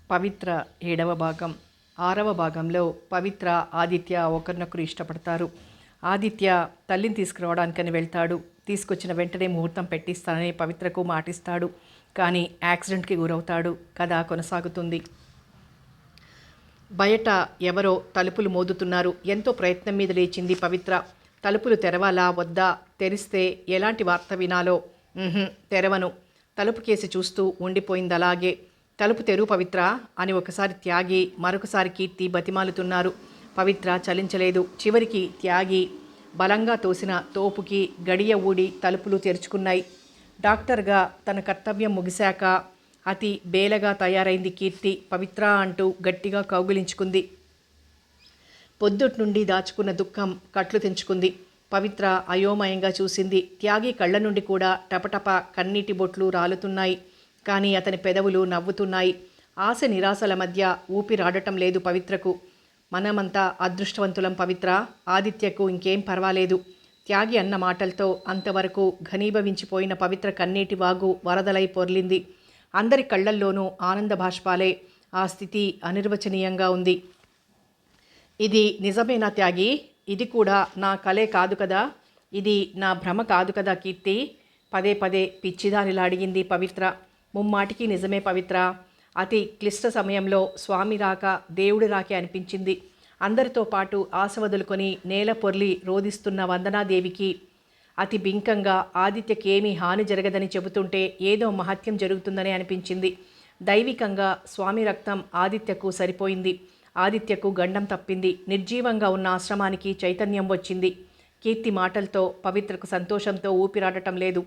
పవిత్ర 7వ భాగం. 6వ భాగంలో పవిత్ర, ఆదిత్య ఒకరినొకరు ఇష్టపడతారు. ఆదిత్య తల్లిని తీసుకురావడానికని వెళ్తాడు. తీసుకొచ్చిన వెంటనే ముహూర్తం పెట్టిస్తానని పవిత్రకు మాటిస్తాడు. కానీ యాక్సిడెంట్కి గురవుతాడు. కథ కొనసాగుతుంది. బయట ఎవరో తలుపులు మోదుతున్నారు. ఎంతో ప్రయత్నం మీద లేచింది పవిత్ర. తలుపులు తెరవాలా వద్దా, తెరిస్తే ఎలాంటి వార్త వినాలో. తెరవను. తలుపు కేసి చూస్తూ ఉండిపోయింది అలాగే. తలుపు తెరువు పవిత్ర అని ఒకసారి త్యాగి, మరొకసారి కీర్తి బతిమాలుతున్నారు. పవిత్ర చలించలేదు. చివరికి త్యాగి బలంగా తోసిన తోపుకి గడియ ఊడి తలుపులు తెరుచుకున్నాయి. డాక్టర్గా తన కర్తవ్యం ముగిశాక అతి బేలగా తయారైంది కీర్తి. పవిత్ర అంటూ గట్టిగా కౌగిలించుకుంది. పొద్దుటి నుండి దాచుకున్న దుఃఖం కట్లు తెంచుకుంది. పవిత్ర అయోమయంగా చూసింది. త్యాగి కళ్ళ నుండి కూడా టపటప కన్నీటి బొట్లు రాలుతున్నాయి. కానీ అతని పెదవులు నవ్వుతున్నాయి. ఆశ నిరాశల మధ్య ఊపిరాడటం లేదు పవిత్రకు. మనమంతా అదృష్టవంతులం పవిత్ర. ఆదిత్యకు ఇంకేం పర్వాలేదు. త్యాగి అన్న మాటలతో అంతవరకు ఘనీభవించిపోయిన పవిత్ర కన్నీటి వాగు వరదలై పొర్లింది. అందరి కళ్ళల్లోనూ ఆనంద బాష్పాలే. ఆ స్థితి అనిర్వచనీయంగా ఉంది. ఇది నిజమేనా త్యాగి? ఇది కూడా నా కలే కాదు కదా? ఇది నా భ్రమ కాదు కదా కీర్తి? పదే పదే పిచ్చిదానిలా అడిగింది పవిత్ర. ముమ్మాటికి నిజమే పవిత్ర. అతి క్లిష్ట సమయంలో స్వామి రాక, దేవుడి రాకే అనిపించింది. అందరితో పాటు ఆశ వదులుకొని నేల పొర్లి రోధిస్తున్న వందనాదేవికి అతి బింకంగా ఆదిత్యకేమీ హాని జరగదని చెబుతుంటే ఏదో మహత్యం జరుగుతుందని అనిపించింది. దైవికంగా స్వామి రక్తం ఆదిత్యకు సరిపోయింది. ఆదిత్యకు గండం తప్పింది. నిర్జీవంగా ఉన్న ఆశ్రమానికి చైతన్యం వచ్చింది. కీర్తి మాటలతో పవిత్రకు సంతోషంతో ఊపిరాడటం లేదు.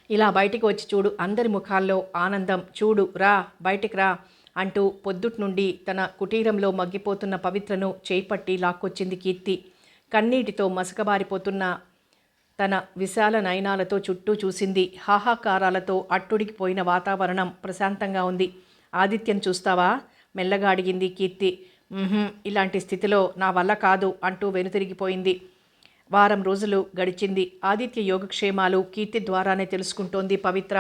ఇలా బయటికి వచ్చి చూడు, అందరి ముఖాల్లో ఆనందం చూడు, రా బయటికి రా అంటూ పొద్దుటి నుండి తన కుటీరంలో మగ్గిపోతున్న పవిత్రను చేపట్టి లాక్కొచ్చింది కీర్తి. కన్నీటితో మసకబారిపోతున్న తన విశాల నయనాలతో చుట్టూ చూసింది. హాహాకారాలతో అట్టుడికిపోయిన వాతావరణం ప్రశాంతంగా ఉంది. ఆదిత్యం చూస్తావా? మెల్లగా అడిగింది కీర్తి. ఇలాంటి స్థితిలో నా వల్ల కాదు అంటూ వెనుతిరిగిపోయింది. వారం రోజులు గడిచింది. ఆదిత్య యోగక్షేమాలు కీర్తి ద్వారానే తెలుసుకుంటోంది పవిత్ర.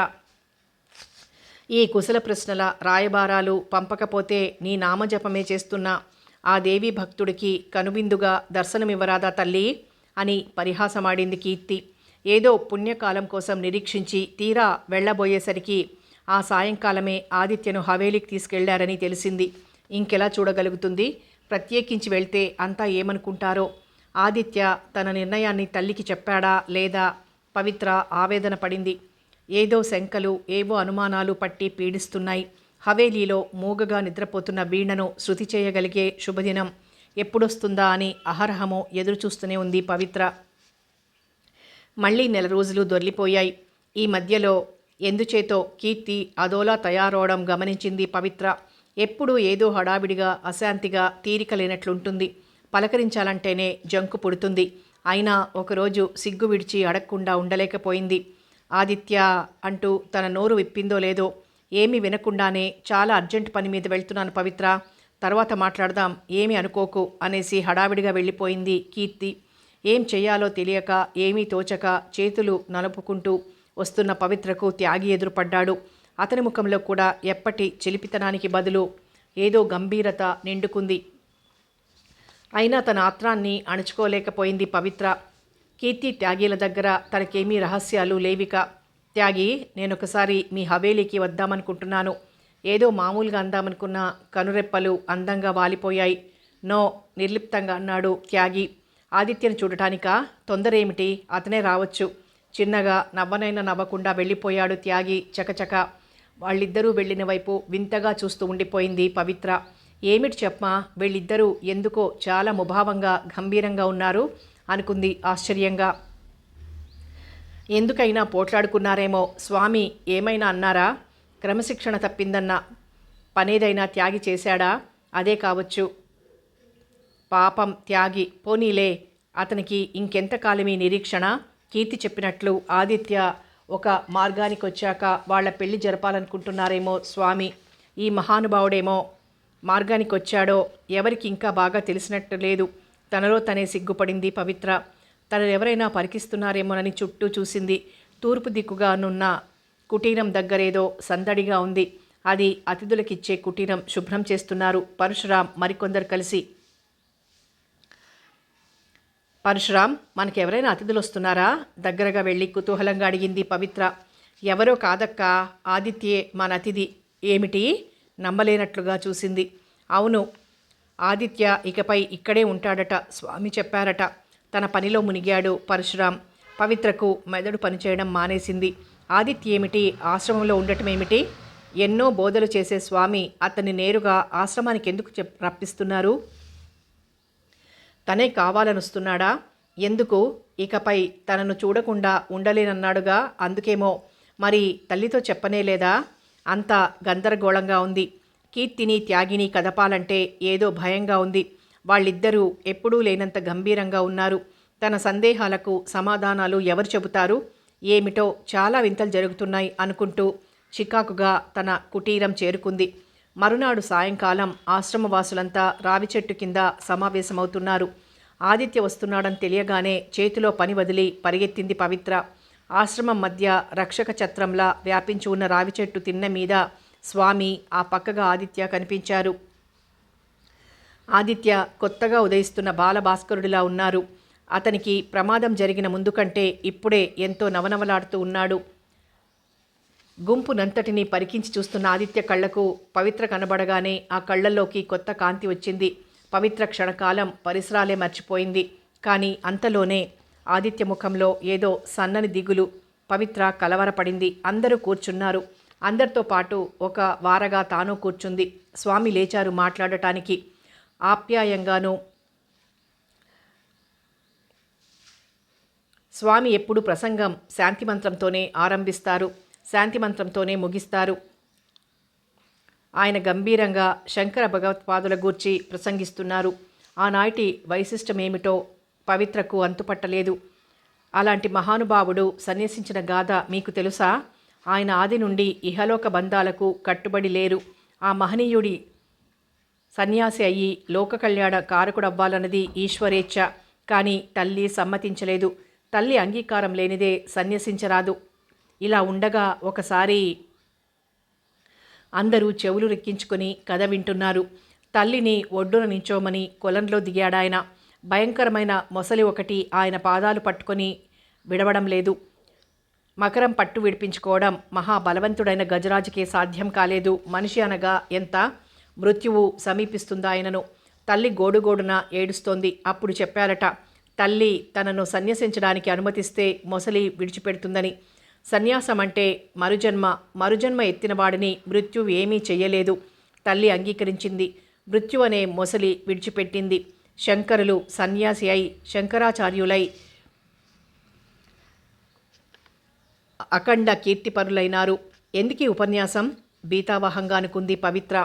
ఈ కుశల ప్రశ్నల రాయబారాలు పంపకపోతే నీ నామజపమే చేస్తున్నా ఆ దేవి భక్తుడికి కనువిందుగా దర్శనమివ్వరాదా తల్లి అని పరిహాసమాడింది కీర్తి. ఏదో పుణ్యకాలం కోసం నిరీక్షించి తీరా వెళ్లబోయేసరికి ఆ సాయంకాలమే ఆదిత్యను హవేలీకి తీసుకెళ్లారని తెలిసింది. ఇంకెలా చూడగలుగుతుంది? ప్రత్యేకించి వెళ్తే అంతా ఏమనుకుంటారో. ఆదిత్య తన నిర్ణయాన్ని తల్లికి చెప్పాడా లేదా? పవిత్ర ఆవేదన పడింది. ఏదో శంకలు, ఏవో అనుమానాలు పట్టి పీడిస్తున్నాయి. హవేలీలో మూగగా నిద్రపోతున్న వీణను శృతి చేయగలిగే శుభదినం ఎప్పుడొస్తుందా అని అహరహమో ఎదురుచూస్తూనే ఉంది పవిత్ర. మళ్ళీ 4 రోజులు దొర్లిపోయాయి. ఈ మధ్యలో ఎందుచేతో కీర్తి అదోలా తయారవడం గమనించింది పవిత్ర. ఎప్పుడూ ఏదో హడావిడిగా, అశాంతిగా, తీరిక లేనట్లుంటుంది. పలకరించాలంటేనే జంకు పుడుతుంది. అయినా ఒకరోజు సిగ్గు విడిచి అడగకుండా ఉండలేకపోయింది. ఆదిత్య అంటూ తన నోరు విప్పిందో లేదో ఏమీ వినకుండానే చాలా అర్జెంట్ పని మీద వెళ్తున్నాను పవిత్ర, తర్వాత మాట్లాడదాం, ఏమీ అనుకోకు అనేసి హడావిడిగా వెళ్ళిపోయింది కీర్తి. ఏం చెయ్యాలో తెలియక, ఏమీ తోచక చేతులు నలుపుకుంటూ వస్తున్న పవిత్రకు త్యాగి ఎదురుపడ్డాడు. అతని ముఖంలో కూడా ఎప్పటి చిలిపితనానికి బదులు ఏదో గంభీరత నిండుకుంది. అయినా తన ఆత్రాన్ని అణుచుకోలేకపోయింది పవిత్ర. కీర్తి త్యాగీల దగ్గర తనకేమీ రహస్యాలు లేవిక. త్యాగి, నేనొకసారి మీ హవేలీకి వద్దామనుకుంటున్నాను. ఏదో మామూలుగా అందామనుకున్న కనురెప్పలు అందంగా వాలిపోయాయి. నో, నిర్లిప్తంగా అన్నాడు త్యాగి. ఆదిత్యను చూడటానికా? తొందర ఏమిటి? అతనే రావచ్చు. చిన్నగా నవ్వనైనా నవ్వకుండా వెళ్ళిపోయాడు త్యాగి చకచక. వాళ్ళిద్దరూ వెళ్ళిన వైపు వింతగా చూస్తూ ఉండిపోయింది పవిత్ర. ఏమిటి చెప్పమా, వీళ్ళిద్దరూ ఎందుకో చాలా ముభావంగా, గంభీరంగా ఉన్నారు అనుకుంది ఆశ్చర్యంగా. ఎందుకైనా పోట్లాడుకున్నారేమో? స్వామి ఏమైనా అన్నారా? క్రమశిక్షణ తప్పిందన్న పనేదైనా త్యాగి చేశాడా? అదే కావచ్చు. పాపం త్యాగి. పోనీలే, అతనికి ఇంకెంతకాలమీ నిరీక్షణ? కీర్తి చెప్పినట్లు ఆదిత్య ఒక మార్గానికి వచ్చాక వాళ్ళ పెళ్లి జరపాలనుకుంటున్నారేమో స్వామి. ఈ మహానుభావుడేమో మార్గానికి వచ్చాడో ఎవరికి ఇంకా బాగా తెలిసినట్టు లేదు. తనలో తనే సిగ్గుపడింది పవిత్ర. తను ఎవరైనా పరికిస్తున్నారేమోనని చుట్టూ చూసింది. తూర్పు దిక్కుగా నున్న కుటీరం దగ్గరేదో సందడిగా ఉంది. అది అతిథులకిచ్చే కుటీరం శుభ్రం చేస్తున్నారు పరశురాం మరికొందరు కలిసి. పరశురాం, మనకెవరైనా అతిథులు వస్తున్నారా? దగ్గరగా వెళ్ళి కుతూహలంగా అడిగింది పవిత్ర. ఎవరో కాదక్కా, ఆదిత్యే మన అతిథి. ఏమిటి? నమ్మలేనట్లుగా చూసింది. అవును, ఆదిత్య ఇకపై ఇక్కడే ఉంటాడట, స్వామి చెప్పారట. తన పనిలో మునిగాడు పరశురాం. పవిత్రకు మెదడు పనిచేయడం మానేసింది. ఆదిత్య ఏమిటి, ఆశ్రమంలో ఉండటం ఏమిటి? ఎన్నో బోధలు చేసే స్వామి అతన్ని నేరుగా ఆశ్రమానికి ఎందుకు రప్పిస్తున్నారు? తనే కావాలనుస్తున్నాడా? ఎందుకు? ఇకపై తనను చూడకుండా ఉండలేనన్నాడుగా, అందుకేమో. మరి తల్లితో చెప్పనేలేదా? అంత గందరగోళంగా ఉంది. కీర్తిని త్యాగిని కదపాలంటే ఏదో భయంగా ఉంది. వాళ్ళిద్దరూ ఎప్పుడూ లేనంత గంభీరంగా ఉన్నారు. తన సందేహాలకు సమాధానాలు ఎవరు చెబుతారు? ఏమిటో చాలా వింతలు జరుగుతున్నాయి అనుకుంటూ చికాకుగా తన కుటీరం చేరుకుంది. మరునాడు సాయంకాలం ఆశ్రమవాసులంతా రావి చెట్టు కింద సమావేశమవుతున్నారు. ఆదిత్య వస్తున్నాడని తెలియగానే చేతిలో పని వదిలి పరిగెత్తింది పవిత్ర. ఆశ్రమం మధ్య రక్షక ఛత్రంలా వ్యాపించి ఉన్న రావి చెట్టు తిన్నె మీద స్వామి, ఆ పక్కగా ఆదిత్య కనిపించారు. ఆదిత్య కొత్తగా ఉదయిస్తున్న బాలభాస్కరుడిలా ఉన్నారు. అతనికి ప్రమాదం జరిగిన ముందు కంటే ఇప్పుడే ఎంతో నవనవలాడుతూ ఉన్నాడు. గుంపునంతటినీ పరికించి చూస్తున్న ఆదిత్య కళ్లకు పవిత్ర కనబడగానే ఆ కళ్లల్లోకి కొత్త కాంతి వచ్చింది. పవిత్ర క్షణకాలం పరిసరాలే మర్చిపోయింది. కానీ అంతలోనే ఆదిత్య ముఖంలో ఏదో సన్నని దిగులు. పవిత్ర కలవరపడింది. అందరూ కూర్చున్నారు. అందరితో పాటు ఒక వారగా తాను కూర్చుంది. స్వామి లేచారు మాట్లాడటానికి. ఆప్యాయంగానూ. స్వామి ఎప్పుడు ప్రసంగం శాంతిమంత్రంతోనే ఆరంభిస్తారు, శాంతిమంత్రంతోనే ముగిస్తారు. ఆయన గంభీరంగా శంకర భగవత్పాదుల గూర్చి ప్రసంగిస్తున్నారు. ఆనాటి వైశిష్టమేమిటో పవిత్రకు అంతుపట్టలేదు. అలాంటి మహానుభావుడు సన్యసించిన గాథ మీకు తెలుసా? ఆయన ఆది నుండి ఇహలోక బంధాలకు కట్టుబడి లేరు. ఆ మహనీయుడి సన్యాసి అయ్యి లోక కళ్యాణ కారకుడవ్వాలన్నది ఈశ్వరేచ్ఛ. కానీ తల్లి సమ్మతించలేదు. తల్లి అంగీకారం లేనిదే సన్యసించరాదు. ఇలా ఉండగా ఒకసారి అందరూ చెవులు రెక్కించుకొని కథ వింటున్నారు. తల్లిని ఒడ్డున నించోమని కొలంలో దిగాడాయన. భయంకరమైన మొసలి ఒకటి ఆయన పాదాలు పట్టుకొని విడవడం లేదు. మకరం పట్టు విడిపించుకోవడం మహాబలవంతుడైన గజరాజుకే సాధ్యం కాలేదు. మనిషి అనగా ఎంత? మృత్యువు సమీపిస్తుందాయనను. తల్లి గోడుగోడున ఏడుస్తోంది. అప్పుడు చెప్పారట, తల్లి తనను సన్యసించడానికి అనుమతిస్తే మొసలి విడిచిపెడుతుందని. సన్యాసం అంటే మరుజన్మ. మరుజన్మ ఎత్తినవాడిని మృత్యువు ఏమీ చెయ్యలేదు. తల్లి అంగీకరించింది. మృత్యు అనే మొసలి విడిచిపెట్టింది. శంకరులు సన్యాసి అయి శంకరాచార్యులై అఖండ కీర్తిపరులైనారు. ఎందుకీ ఉపన్యాసం? బీతావహంగా అనుకుంది పవిత్ర.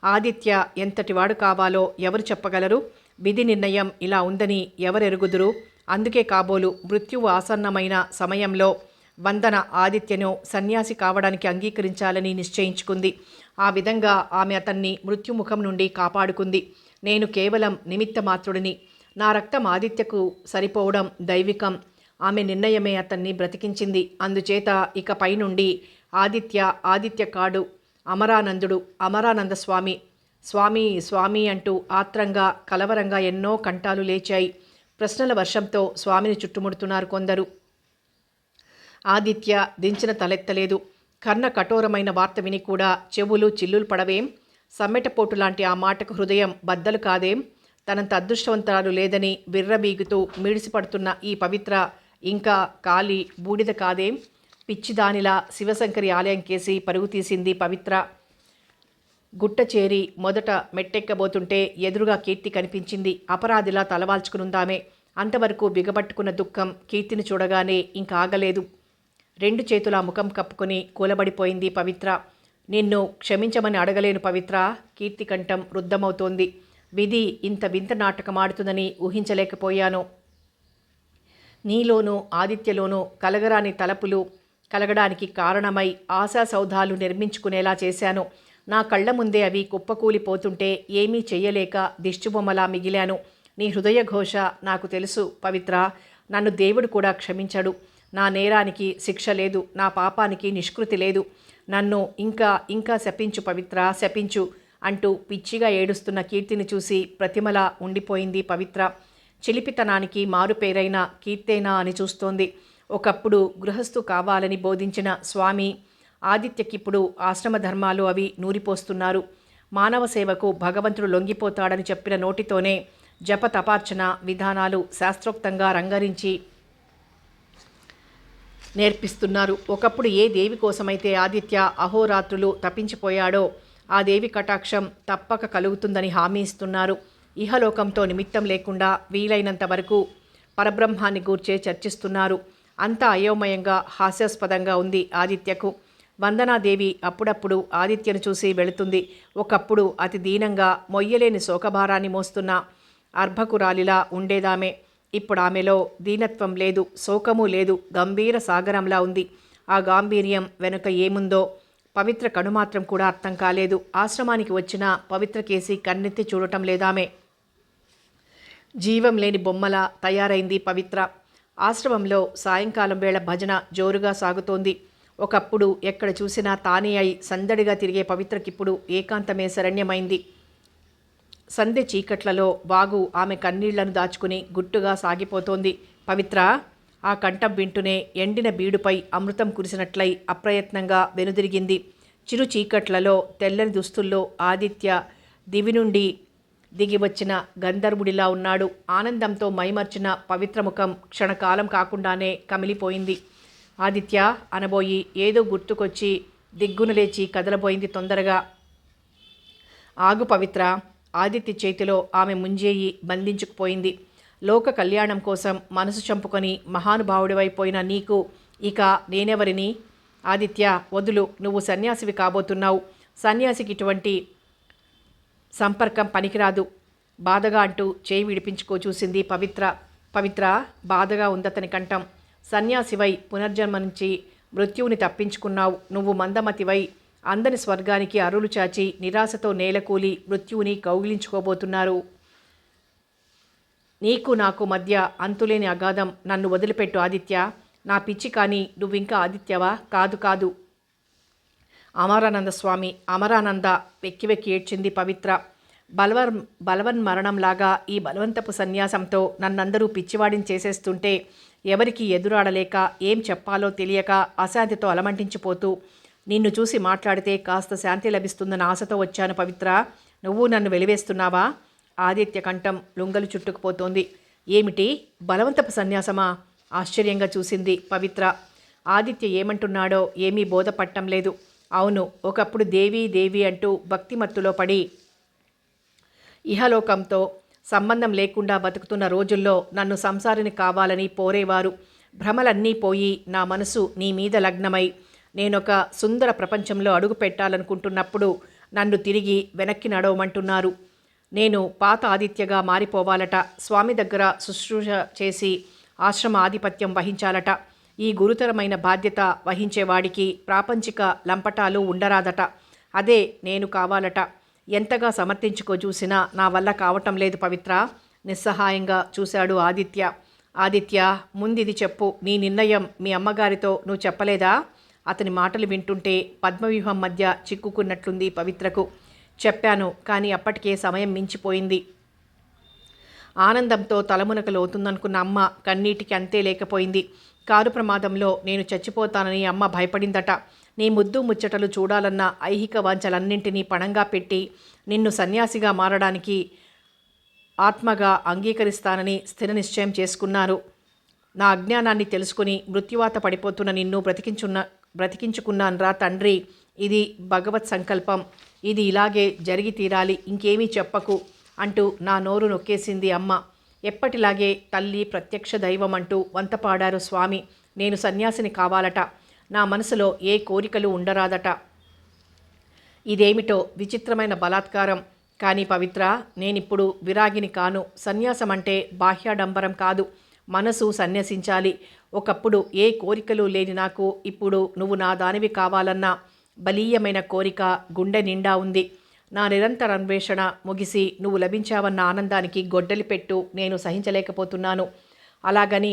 ఆదిత్య ఎంతటివాడు కావాలో ఎవరు చెప్పగలరు? విధి నిర్ణయం ఇలా ఉందని ఎవరెరుగుదురు? అందుకే కాబోలు మృత్యువు ఆసన్నమైన సమయంలో వందన ఆదిత్యను సన్యాసి కావడానికి అంగీకరించాలని నిశ్చయించుకుంది. ఆ విధంగా ఆమె అతన్ని మృత్యుముఖం నుండి కాపాడుకుంది. నేను కేవలం నిమిత్త మాత్రుడిని. నా రక్తం ఆదిత్యకు సరిపోవడం దైవికం. ఆమె నిర్ణయమే అతన్ని బ్రతికించింది. అందుచేత ఇక పైనుండి ఆదిత్య కాడు, అమరానందుడు, అమరానంద స్వామి. స్వామి స్వామి అంటూ ఆత్రంగా కలవరంగా ఎన్నో కంఠాలు లేచాయి. ప్రశ్నల వర్షంతో స్వామిని చుట్టుముడుతున్నారు కొందరు. ఆదిత్య దించిన తలెత్తలేదు. కర్ణ కఠోరమైన వార్త విని కూడా చెవులు చిల్లులు పడవేం? సమ్మెటపోటు లాంటి ఆ మాటకు హృదయం బద్దలు కాదేం? తనంత అదృష్టవంతరాలు లేదని బిర్రబీగుతూ మిడిసిపడుతున్న ఈ పవిత్ర ఇంకా కాలి బూడిద కాదేం? పిచ్చిదానిలా శివశంకరి ఆలయం కేసి పరుగు తీసింది పవిత్ర. గుట్ట చేరి మొదట మెట్టెక్కబోతుంటే ఎదురుగా కీర్తి కనిపించింది. అపరాధిలా తలవాల్చుకునుందామే. అంతవరకు బిగబట్టుకున్న దుఃఖం కీర్తిని చూడగానే ఇంకా ఆగలేదు. రెండు చేతుల ముఖం కప్పుకొని కూలబడిపోయింది పవిత్ర. నిన్ను క్షమించమని అడగలేను పవిత్ర. కీర్తి కంఠం రుద్ధమవుతోంది. విధి ఇంత వింత నాటకమాడుతుందని ఊహించలేకపోయాను. నీలోనూ ఆదిత్యలోనూ కలగరాని తలపులు కలగడానికి కారణమై ఆశా సౌధాలు నిర్మించుకునేలా చేశాను. నా కళ్ళ ముందే అవి కుప్పకూలిపోతుంటే ఏమీ చెయ్యలేక దిష్టిబొమ్మలా మిగిలాను. నీ హృదయ ఘోష నాకు తెలుసు పవిత్ర. నన్ను దేవుడు కూడా క్షమించడు. నా నేరానికి శిక్ష లేదు, నా పాపానికి నిష్కృతి లేదు. నన్ను ఇంకా ఇంకా శపించు పవిత్ర, శపించు అంటూ పిచ్చిగా ఏడుస్తున్న కీర్తిని చూసి ప్రతిమలా ఉండిపోయింది పవిత్ర. చిలిపితనానికి మారుపేరైన కీర్తేనా అని చూస్తోంది. ఒకప్పుడు గృహస్థు కావాలని బోధించిన స్వామి ఆదిత్యకిప్పుడు ఆశ్రమ ధర్మాలు అవి నూరిపోస్తున్నారు. మానవ సేవకు భగవంతుడు లొంగిపోతాడని చెప్పిన నోటితోనే జప తపార్చన విధానాలు శాస్త్రోక్తంగా రంగరించి నేర్పిస్తున్నారు. ఒకప్పుడు ఏ దేవి కోసమైతే ఆదిత్య అహోరాత్రులు తప్పించిపోయాడో ఆ దేవి కటాక్షం తప్పక కలుగుతుందని హామీ ఇస్తున్నారు. ఇహలోకంతో నిమిత్తం లేకుండా వీలైనంత వరకు పరబ్రహ్మాన్ని గూర్చే చర్చిస్తున్నారు. అంతా అయోమయంగా హాస్యాస్పదంగా ఉంది ఆదిత్యకు. వందనాదేవి అప్పుడప్పుడు ఆదిత్యను చూసి వెళుతుంది. ఒకప్పుడు అతి దీనంగా మొయ్యలేని శోకభారాన్ని మోస్తున్న అర్భకురాలిలా ఉండేదామె. ఇప్పుడు ఆమెలో దీనత్వం లేదు, శోకము లేదు, గంభీర సాగరంలా ఉంది. ఆ గాంభీర్యం వెనుక ఏముందో పవిత్ర కనుమాత్రం కూడా అర్థం కాలేదు. ఆశ్రమానికి వచ్చిన పవిత్ర కేసి కన్నెత్తి చూడటం లేదామె. జీవం లేని బొమ్మలా తయారైంది పవిత్ర. ఆశ్రమంలో సాయంకాలం వేళ భజన జోరుగా సాగుతోంది. ఒకప్పుడు ఎక్కడ చూసినా తానే అయి సందడిగా తిరిగే పవిత్రకిప్పుడు ఏకాంతమే శరణ్యమైంది. సంధ్య చీకట్లలో వాగు ఆమె కన్నీళ్లను దాచుకుని గుట్టుగా సాగిపోతోంది. పవిత్ర ఆ కంఠం వింటూనే ఎండిన బీడుపై అమృతం కురిసినట్లయి అప్రయత్నంగా వెనుదిరిగింది. చిరు చీకట్లలో తెల్లని దుస్తుల్లో ఆదిత్య దివి నుండి దిగివచ్చిన గంధర్వుడిలా ఉన్నాడు. ఆనందంతో మైమర్చిన పవిత్ర ముఖం క్షణకాలం కాకుండానే కమిలిపోయింది. ఆదిత్య అనబోయి ఏదో గుర్తుకొచ్చి దిగ్గున లేచి కదలబోయింది తొందరగా. ఆగు పవిత్ర. ఆదిత్య చేతిలో ఆమె ముంజేయి బంధించుకుపోయింది. లోక కళ్యాణం కోసం మనసు చంపుకొని మహానుభావుడివైపోయిన నీకు ఇక నేనెవరిని? ఆదిత్య వదులు, నువ్వు సన్యాసివి కాబోతున్నావు. సన్యాసికి ఇటువంటి సంపర్కం పనికిరాదు. బాధగా అంటూ చేయి విడిపించుకో చూసింది పవిత్ర. పవిత్ర బాధగా ఉందతని కంఠం. సన్యాసివై పునర్జన్మ నుంచి మృత్యువుని తప్పించుకున్నావు. నువ్వు మందమతివై అందని స్వర్గానికి అరులు చాచి నిరాశతో నేలకూలి మృత్యువుని కౌగిలించుకోబోతున్నారు. నీకు నాకు మధ్య అంతులేని అగాధం. నన్ను వదిలిపెట్టు ఆదిత్య. నా పిచ్చి కానీ నువ్వింకా ఆదిత్యవా? కాదు కాదు. అమరానంద స్వామి, అమరానంద వెక్కి వెక్కి ఏడ్చింది పవిత్ర. బలవన్మరణంలాగా ఈ బలవంతపు సన్యాసంతో నన్నందరూ పిచ్చివాడిని చేసేస్తుంటే ఎవరికి ఎదురాడలేక ఏం చెప్పాలో తెలియక అశాంతితో అలమంటించిపోతూ నిన్ను చూసి మాట్లాడితే కాస్త శాంతి లభిస్తుందన్న ఆశతో వచ్చాను పవిత్ర. నువ్వు నన్ను వెలివేస్తున్నావా? ఆదిత్య కంఠం లుంగలు చుట్టుకుపోతోంది. ఏమిటి బలవంతపు సన్యాసమా? ఆశ్చర్యంగా చూసింది పవిత్ర. ఆదిత్య ఏమంటున్నాడో ఏమీ బోధపట్టం లేదు. అవును, ఒకప్పుడు దేవి దేవి అంటూ భక్తిమత్తులో పడి ఇహలోకంతో సంబంధం లేకుండా బతుకుతున్న రోజుల్లో నన్ను సంసారిని కావాలని పోరేవారు. భ్రమలన్నీ పోయి నా మనసు నీ మీద లగ్నమై నేనొక సుందర ప్రపంచంలో అడుగు పెట్టాలనుకుంటున్నప్పుడు నన్ను తిరిగి వెనక్కి నడవమంటున్నారు. నేను పాత ఆదిత్యగా మారిపోవాలట. స్వామి దగ్గర శుశ్రూష చేసి ఆశ్రమ ఆధిపత్యం వహించాలట. ఈ గురుతరమైన బాధ్యత వహించేవాడికి ప్రాపంచిక లంపటాలు ఉండరాదట. అదే నేను కావాలట. ఎంతగా సమర్థించుకో చూసినా నా వల్ల కావటం లేదు పవిత్ర. నిస్సహాయంగా చూశాడు ఆదిత్య. ఆదిత్య ముందిది చెప్పు. నీ నిర్ణయం మీ అమ్మగారితో నువ్వు చెప్పలేదా? అతని మాటలు వింటుంటే పద్మవ్యూహం మధ్య చిక్కుకున్నట్లుంది పవిత్రకు. చెప్పాను, కానీ అప్పటికే సమయం మించిపోయింది. ఆనందంతో తలమునకలవుతుందనుకున్న అమ్మ కన్నీటికి అంతే లేకపోయింది. కారు ప్రమాదంలో నేను చచ్చిపోతానని అమ్మ భయపడిందట. నీ ముద్దు ముచ్చటలు చూడాలన్న ఐహిక వాంఛలన్నింటినీ పణంగా పెట్టి నిన్ను సన్యాసిగా మారడానికి ఆత్మగా అంగీకరిస్తానని స్థిర నిశ్చయం చేసుకున్నారు. నా అజ్ఞానాన్ని తెలుసుకుని మృత్యువాత పడిపోతున్న నిన్ను బ్రతికించుకున్నాన్రా తండ్రి. ఇది భగవత్ సంకల్పం. ఇది ఇలాగే జరిగి తీరాలి. ఇంకేమీ చెప్పకు అంటూ నా నోరు నొక్కేసింది అమ్మ. ఎప్పటిలాగే తల్లి ప్రత్యక్ష దైవం అంటూ వంతపాడారు స్వామి. నేను సన్యాసిని కావాలట. నా మనసులో ఏ కోరికలు ఉండరాదట. ఇదేమిటో విచిత్రమైన బలాత్కారం. కానీ పవిత్ర, నేనిప్పుడు విరాగిని కాను. సన్యాసం అంటే బాహ్యాడంబరం కాదు. మనసు సన్యసించాలి. ఒకప్పుడు ఏ కోరికలు లేని నాకు ఇప్పుడు నువ్వు నా దానివి కావాలన్న బలీయమైన కోరిక గుండె నిండా ఉంది. నా నిరంతర అన్వేషణ ముగిసి నువ్వు లభించావన్న ఆనందానికి గొడ్డలి పెట్టు నేను సహించలేకపోతున్నాను. అలాగని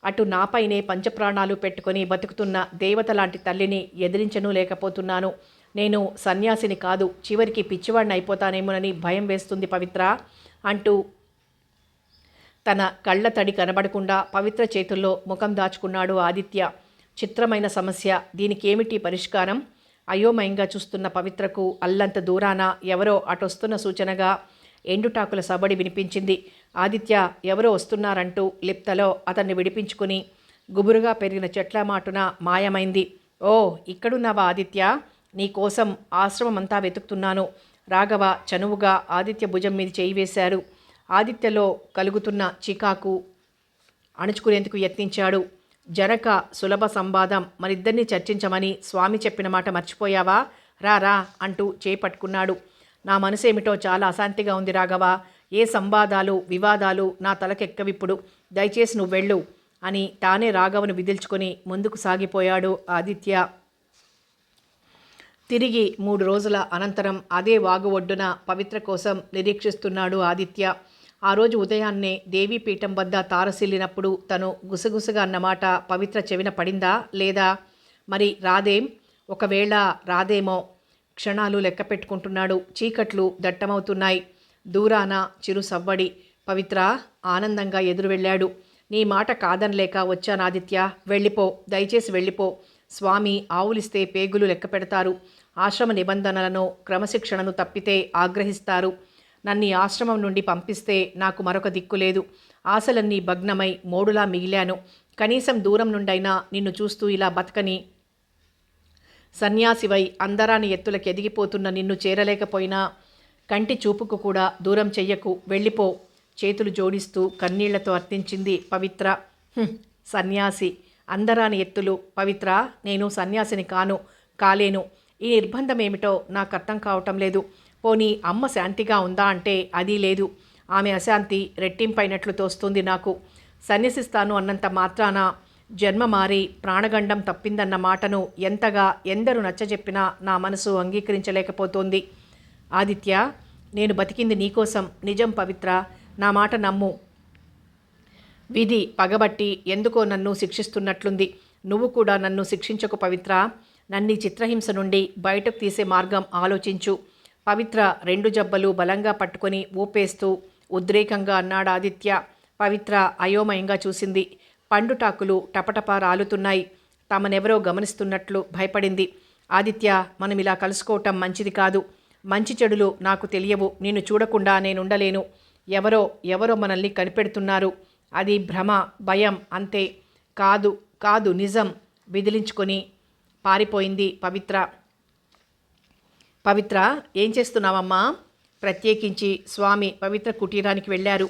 అటు నాపైనే పంచప్రాణాలు పెట్టుకొని బతుకుతున్న దేవత లాంటి తల్లిని ఎదిరించను లేకపోతున్నాను. నేను సన్యాసిని కాదు, చివరికి పిచ్చివాడిని అయిపోతానేమోనని భయం వేస్తుంది పవిత్ర అంటూ తన కళ్ళ తడి కనబడకుండా పవిత్ర చేతుల్లో ముఖం దాచుకున్నాడు ఆదిత్య. చిత్రమైన సమస్య, దీనికేమిటి పరిష్కారం? అయోమయంగా చూస్తున్న పవిత్రకు అల్లంత దూరాన ఎవరో అటొస్తున్న సూచనగా ఎండుటాకుల సబడి వినిపించింది. ఆదిత్య ఎవరో వస్తున్నారంటూ లిప్తలో అతన్ని విడిపించుకుని గుబురుగా పెరిగిన చెట్ల మాటున మాయమైంది. ఓ, ఇక్కడున్నావా ఆదిత్య? నీకోసం ఆశ్రమమంతా వెతుకుతున్నాను. రాఘవ చనువుగా ఆదిత్య భుజం మీద చేయి వేశారు. ఆదిత్యలో కలుగుతున్న చికాకు అణుచుకునేందుకు యత్నించాడు. జనక సులభ సంవాదం, మరిద్దరినీ చర్చించమని స్వామి చెప్పిన మాట మర్చిపోయావా? రా అంటూ చేపట్టుకున్నాడు. నా మనసేమిటో చాలా అశాంతిగా ఉంది రాఘవ. ఏ సంవాదాలు వివాదాలు నా తలకెక్కవిప్పుడు. దయచేసి నువ్వు వెళ్ళు అని తానే రాఘవను విదిల్చుకొని ముందుకు సాగిపోయాడు ఆదిత్య. తిరిగి 3 రోజుల అనంతరం అదే వాగు ఒడ్డున పవిత్ర కోసం నిరీక్షిస్తున్నాడు ఆదిత్య. ఆ రోజు ఉదయాన్నే దేవీపీఠం వద్ద తారసిల్లినప్పుడు తను గుసగుసగా అన్నమాట పవిత్ర చెవిన పడిందా లేదా? మరి రాదేం? ఒకవేళ రాదేమో. క్షణాలు లెక్క పెట్టుకుంటున్నాడు. చీకట్లు దట్టమవుతున్నాయి. దూరాన చిరు సవ్వడి. పవిత్ర ఆనందంగా ఎదురు వెళ్ళాడు. నీ మాట కాదనలేక వచ్చానాదిత్య. వెళ్ళిపో, దయచేసి వెళ్ళిపో. స్వామి ఆవులిస్తే పేగులు లెక్క పెడతారు. ఆశ్రమ నిబంధనలను క్రమశిక్షణను తప్పితే ఆగ్రహిస్తారు. నన్ను ఆశ్రమం నుండి పంపిస్తే నాకు మరొక దిక్కు లేదు. ఆశలన్నీ భగ్నమై మోడులా మిగిలాను. కనీసం దూరం నుండైనా నిన్ను చూస్తూ ఇలా బతకని. సన్యాసివై అందరాని ఎత్తులకు ఎదిగిపోతున్న నిన్ను చేరలేకపోయినా కంటి చూపుకు కూడా దూరం చెయ్యకు. వెళ్ళిపో. చేతులు జోడిస్తూ కన్నీళ్లతో అర్థించింది పవిత్ర. సన్యాసి, అందరాని ఎత్తులు. పవిత్ర, నేను సన్యాసిని కాలేను. ఈ నిర్బంధం ఏమిటో నాకు అర్థం కావటం లేదు. పోనీ అమ్మ శాంతిగా ఉందా అంటే అది లేదు. ఆమె అశాంతి రెట్టింపైనట్లు తోస్తుంది నాకు. సన్యసిస్తాను అన్నంత మాత్రాన జన్మ మారి ప్రాణగండం తప్పిందన్న మాటను ఎందరు నచ్చజెప్పినా నా మనసు అంగీకరించలేకపోతోంది. ఆదిత్య, నేను బతికింది నీకోసం. నిజం పవిత్ర, నా మాట నమ్ము. విధి పగబట్టి ఎందుకో నన్ను శిక్షిస్తున్నట్లుంది. నువ్వు కూడా నన్ను శిక్షించకు పవిత్ర. నన్ను చిత్రహింస నుండి బయటకు తీసే మార్గం ఆలోచించు. పవిత్ర 2 జబ్బలు బలంగా పట్టుకొని ఊపేస్తూ ఉద్రేకంగా అన్నాడు ఆదిత్య. పవిత్ర అయోమయంగా చూసింది. పండుటాకులు టపటపా రాలుతున్నాయి. తమనెవరో గమనిస్తున్నట్లు భయపడింది. ఆదిత్య, మనం ఇలా కలుసుకోవటం మంచిది కాదు. మంచి చెడులు నాకు తెలియవు. నిన్ను చూడకుండా నేనుండలేను. ఎవరో మనల్ని కనిపెడుతున్నారు. అది భ్రమ, భయం అంతే. కాదు నిజం. విదిలించుకొని పారిపోయింది పవిత్ర. పవిత్ర, ఏం చేస్తున్నావమ్మా? ప్రత్యేకించి స్వామి పవిత్ర కుటీరానికి వెళ్ళారు.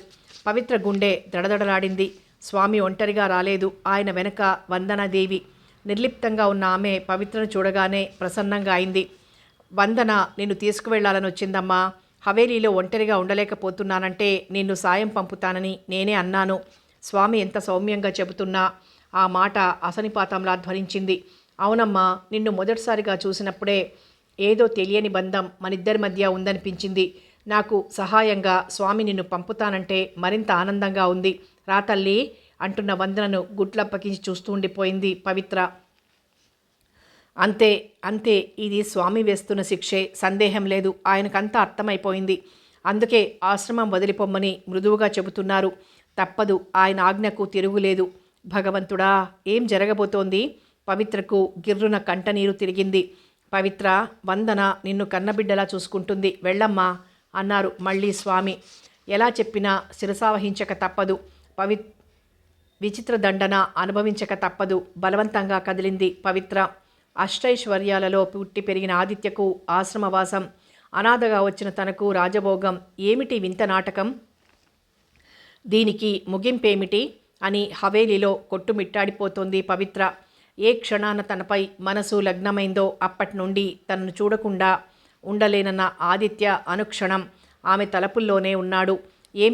పవిత్ర గుండె దడదడలాడింది. స్వామి ఒంటరిగా రాలేదు. ఆయన వెనక వందనాదేవి. నిర్లిప్తంగా ఉన్న ఆమె పవిత్రను చూడగానే ప్రసన్నంగా అయింది. వందన నిన్ను తీసుకువెళ్లాలని వచ్చిందమ్మా. హవేలీలో ఒంటరిగా ఉండలేకపోతున్నానంటే నిన్ను సాయం పంపుతానని నేనే అన్నాను. స్వామి ఎంత సౌమ్యంగా చెబుతున్నా ఆ మాట అసనిపాతంలా ధ్వనించింది. అవునమ్మా, నిన్ను మొదటిసారిగా చూసినప్పుడే ఏదో తెలియని బంధం మనిద్దరి మధ్య ఉందనిపించింది. నాకు సహాయంగా స్వామి నిన్ను పంపుతానంటే మరింత ఆనందంగా ఉంది. రా తల్లి అంటున్న వందనను గుట్లప్పగించి చూస్తూ ఉండిపోయింది పవిత్ర. అంతే, ఇది స్వామి వేస్తున్న శిక్షే, సందేహం లేదు. ఆయనకంతా అర్థమైపోయింది. అందుకే ఆశ్రమం వదిలిపోమ్మని మృదువుగా చెబుతున్నారు. తప్పదు, ఆయన ఆజ్ఞకు తిరుగులేదు. భగవంతుడా, ఏం జరగబోతోంది? పవిత్రకు గిర్రున కంటనీరు తిరిగింది. పవిత్ర, వందన నిన్ను కన్నబిడ్డలా చూసుకుంటుంది. వెళ్ళమ్మా అన్నారు మళ్ళీ స్వామి. ఎలా చెప్పినా శిరసావహించక తప్పదు. విచిత్ర దండన అనుభవించక తప్పదు. బలవంతంగా కదిలింది పవిత్ర. అష్టైశ్వర్యాలలో పుట్టి పెరిగిన ఆదిత్యకు ఆశ్రమవాసం, అనాథగా వచ్చిన తనకు రాజభోగం. ఏమిటి వింత నాటకం? దీనికి ముగింపేమిటి అని హవేలీలో కొట్టుమిట్టాడిపోతోంది పవిత్ర. ఏ క్షణాన తనపై మనసు లగ్నమైందో అప్పటి నుండి తనను చూడకుండా ఉండలేనన్న ఆదిత్య అనుక్షణం ఆమె తలపుల్లోనే ఉన్నాడు. ఏం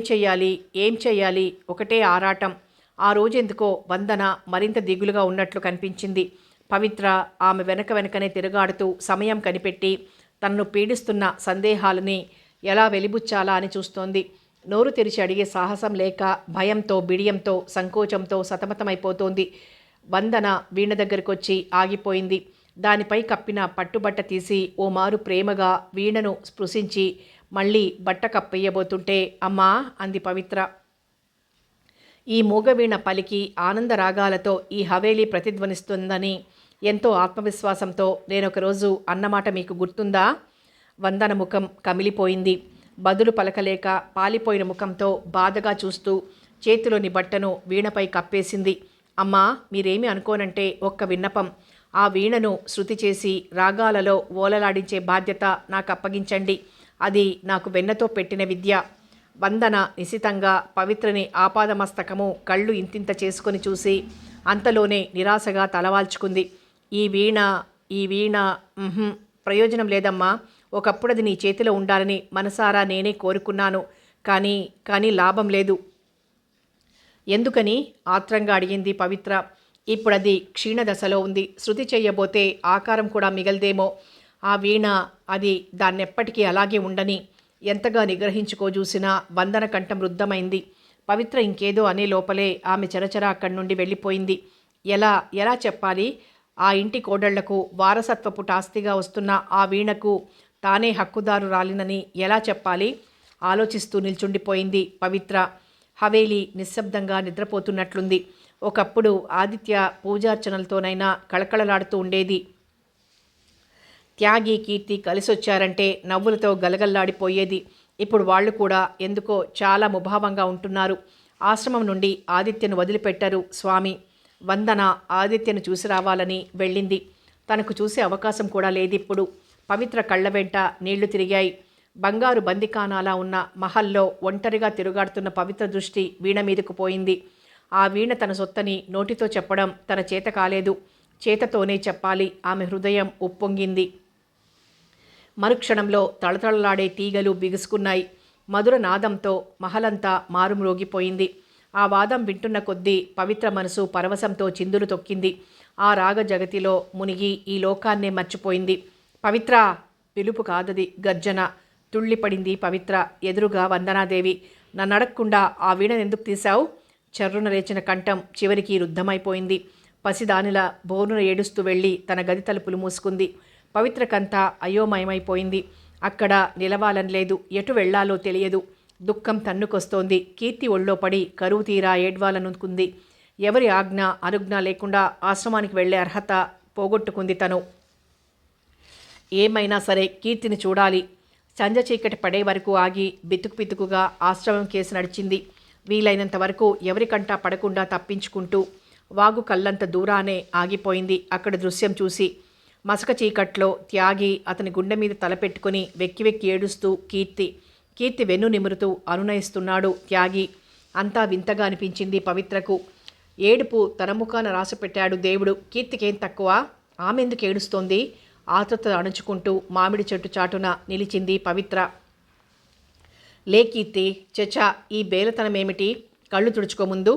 చెయ్యాలి ఒకటే ఆరాటం. ఆ రోజెందుకో వందన మరింత దిగులుగా ఉన్నట్లు కనిపించింది. పవిత్ర ఆమె వెనకనే తిరుగాడుతూ సమయం కనిపెట్టి తనను పీడిస్తున్న సందేహాలని ఎలా వెలిబుచ్చాలా అని చూస్తోంది. నోరు తెరిచి అడిగే సాహసం లేక భయంతో, బిడియంతో, సంకోచంతో సతమతమైపోతోంది. వందన వీణ దగ్గరకొచ్చి ఆగిపోయింది. దానిపై కప్పిన పట్టుబట్ట తీసి ఓ మారు ప్రేమగా వీణను స్పృశించి మళ్ళీ బట్ట కప్పెయ్యబోతుంటే అమ్మా అంది పవిత్ర. ఈ మూగవీణ పలికి ఆనందరాగాలతో ఈ హవేలీ ప్రతిధ్వనిస్తుందని ఎంతో ఆత్మవిశ్వాసంతో నేనొకరోజు అన్నమాట మీకు గుర్తుందా? వందన ముఖం కమిలిపోయింది. బదులు పలకలేక పాలిపోయిన ముఖంతో బాధగా చూస్తూ చేతిలోని బట్టను వీణపై కప్పేసింది. అమ్మా మీరేమీ అనుకోనంటే ఒక్క విన్నపం. ఆ వీణను శృతి చేసి రాగాలలో ఓలలాడించే బాధ్యత నాకు అప్పగించండి. అది నాకు వెన్నతో పెట్టిన విద్య. వందన నిశితంగా పవిత్రని ఆపాదమస్తకము కళ్ళు ఇంతింత చేసుకొని చూసి అంతలోనే నిరాశగా తలవాల్చుకుంది. ఈ వీణ ప్రయోజనం లేదమ్మా. ఒకప్పుడు అది నీ చేతిలో ఉండాలని మనసారా నేనే కోరుకున్నాను. కానీ లాభం లేదు. ఎందుకని ఆత్రంగా అడిగింది పవిత్ర. ఇప్పుడది క్షీణదశలో ఉంది. శృతి చెయ్యబోతే ఆకారం కూడా మిగలదేమో. ఆ వీణ అది దాన్నెప్పటికీ అలాగే ఉండని ఎంతగా నిగ్రహించుకోజూసినా వందన కంఠం రుద్ధమైంది. పవిత్ర ఇంకేదో అనే లోపలే ఆమె చరచర అక్కడి నుండి వెళ్ళిపోయింది. ఎలా చెప్పాలి? ఆ ఇంటి కోడళ్లకు వారసత్వపు టాస్తిగా వస్తున్న ఆ వీణకు తానే హక్కుదారు రాలినని ఎలా చెప్పాలి? ఆలోచిస్తూ నిల్చుండిపోయింది పవిత్ర. హవేలీ నిశ్శబ్దంగా నిద్రపోతున్నట్లుంది. ఒకప్పుడు ఆదిత్య పూజార్చనలతోనైనా కళకళలాడుతూ ఉండేది. త్యాగి, కీర్తి కలిసొచ్చారంటే నవ్వులతో గలగల్లాడిపోయేది. ఇప్పుడు వాళ్ళు కూడా ఎందుకో చాలా ముభావంగా ఉంటున్నారు. ఆశ్రమం నుండి ఆదిత్యను వదిలిపెట్టారు స్వామి. వందన ఆదిత్యను చూసి రావాలని వెళ్ళింది. తనకు చూసే అవకాశం కూడా లేదిప్పుడు. పవిత్ర కళ్ళ వెంట నీళ్లు తిరిగాయి. బంగారు బందికానాలా ఉన్న మహల్లో ఒంటరిగా తిరుగాడుతున్న పవిత్ర దృష్టి వీణ మీదకు పోయింది. ఆ వీణ తన సొత్తని నోటితో చెప్పడం తన చేత కాలేదు. చేతతోనే చెప్పాలి. ఆమె హృదయం ఉప్పొంగింది. మరుక్షణంలో తళతళలాడే తీగలు బిగుసుకున్నాయి. మధుర నాదంతో మహలంతా మారుమ్రోగిపోయింది. ఆ వాదం వింటున్న కొద్దీ పవిత్ర మనసు పరవశంతో చిందులు తొక్కింది. ఆ రాగ జగతిలో మునిగి ఈ లోకాన్నే మర్చిపోయింది. పవిత్ర! పిలుపు కాదది, గర్జన. తుళ్ళిపడింది పవిత్ర. ఎదురుగా వందనాదేవి. నన్నడక్కుండా ఆ వీణనెందుకు తీశావు? చర్రున లేచిన కంఠం చివరికి రుద్ధమైపోయింది. పసిదానిలా బోరున ఏడుస్తూ వెళ్ళి తన గది తలుపులు మూసుకుంది. పవిత్రకంతా అయోమయమైపోయింది. అక్కడ నిలవాలని లేదు. ఎటు వెళ్లాలో తెలియదు. దుఃఖం తన్నుకొస్తోంది. కీర్తి ఒళ్ళో పడి కరువు తీరా ఏడ్వాలనుకుంది. ఎవరి ఆజ్ఞ అనుజ్ఞ లేకుండా ఆశ్రమానికి వెళ్లే అర్హత పోగొట్టుకుంది తను. ఏమైనా సరే కీర్తిని చూడాలి. సంజ చీకటి పడే వరకు ఆగి బితుకుగా ఆశ్రమం కేసు నడిచింది. వీలైనంత వరకు ఎవరికంటా పడకుండా తప్పించుకుంటూ వాగు కళ్ళంత దూరానే ఆగిపోయింది. అక్కడ దృశ్యం చూసి మసక చీకట్లో త్యాగి అతని గుండె మీద తలపెట్టుకుని వెక్కి ఏడుస్తూ కీర్తి వెన్ను నిమురుతూ అనునయిస్తున్నాడు త్యాగి. అంతా వింతగా అనిపించింది పవిత్రకు. ఏడుపు తన ముఖాన రాసిపెట్టాడు దేవుడు. కీర్తికేం తక్కువ? ఆమెందుకు ఏడుస్తోంది? ఆతృత అణుచుకుంటూ మామిడి చెట్టు చాటున నిలిచింది పవిత్ర. లే కీర్తి, చచా ఈ బేలతనమేమిటి? కళ్ళు తుడుచుకోముందు.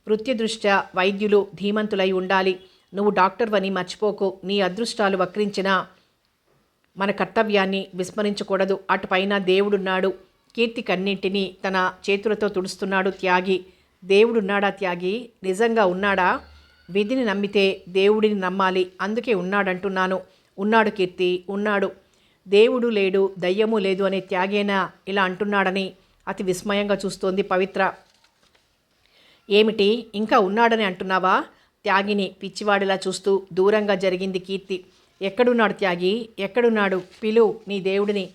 వృత్తిదృష్ట్యా వైద్యులు ధీమంతులై ఉండాలి. నువ్వు డాక్టర్వని మర్చిపోకు. నీ అదృష్టాలు వక్రించినా మన కర్తవ్యాన్ని విస్మరించకూడదు. అటుపైన దేవుడున్నాడు. కీర్తి కన్నింటినీ తన చేతులతో తుడుస్తున్నాడు త్యాగి. దేవుడున్నాడా త్యాగి? నిజంగా ఉన్నాడా? విధిని నమ్మితే దేవుడిని నమ్మాలి. అందుకే ఉన్నాడంటున్నాను. ఉన్నాడు కీర్తి, ఉన్నాడు. దేవుడు లేడు, దయ్యము లేదు అనే త్యాగేనా ఇలా అంటున్నాడని అతి విస్మయంగా చూస్తోంది పవిత్ర. ఏమిటి, ఇంకా ఉన్నాడని అంటున్నావా? త్యాగిని పిచ్చివాడిలా చూస్తూ దూరంగా జరిగింది కీర్తి. ఎక్కడున్నాడు త్యాగి? ఎక్కడున్నాడు? పిలు నీ దేవుడిని.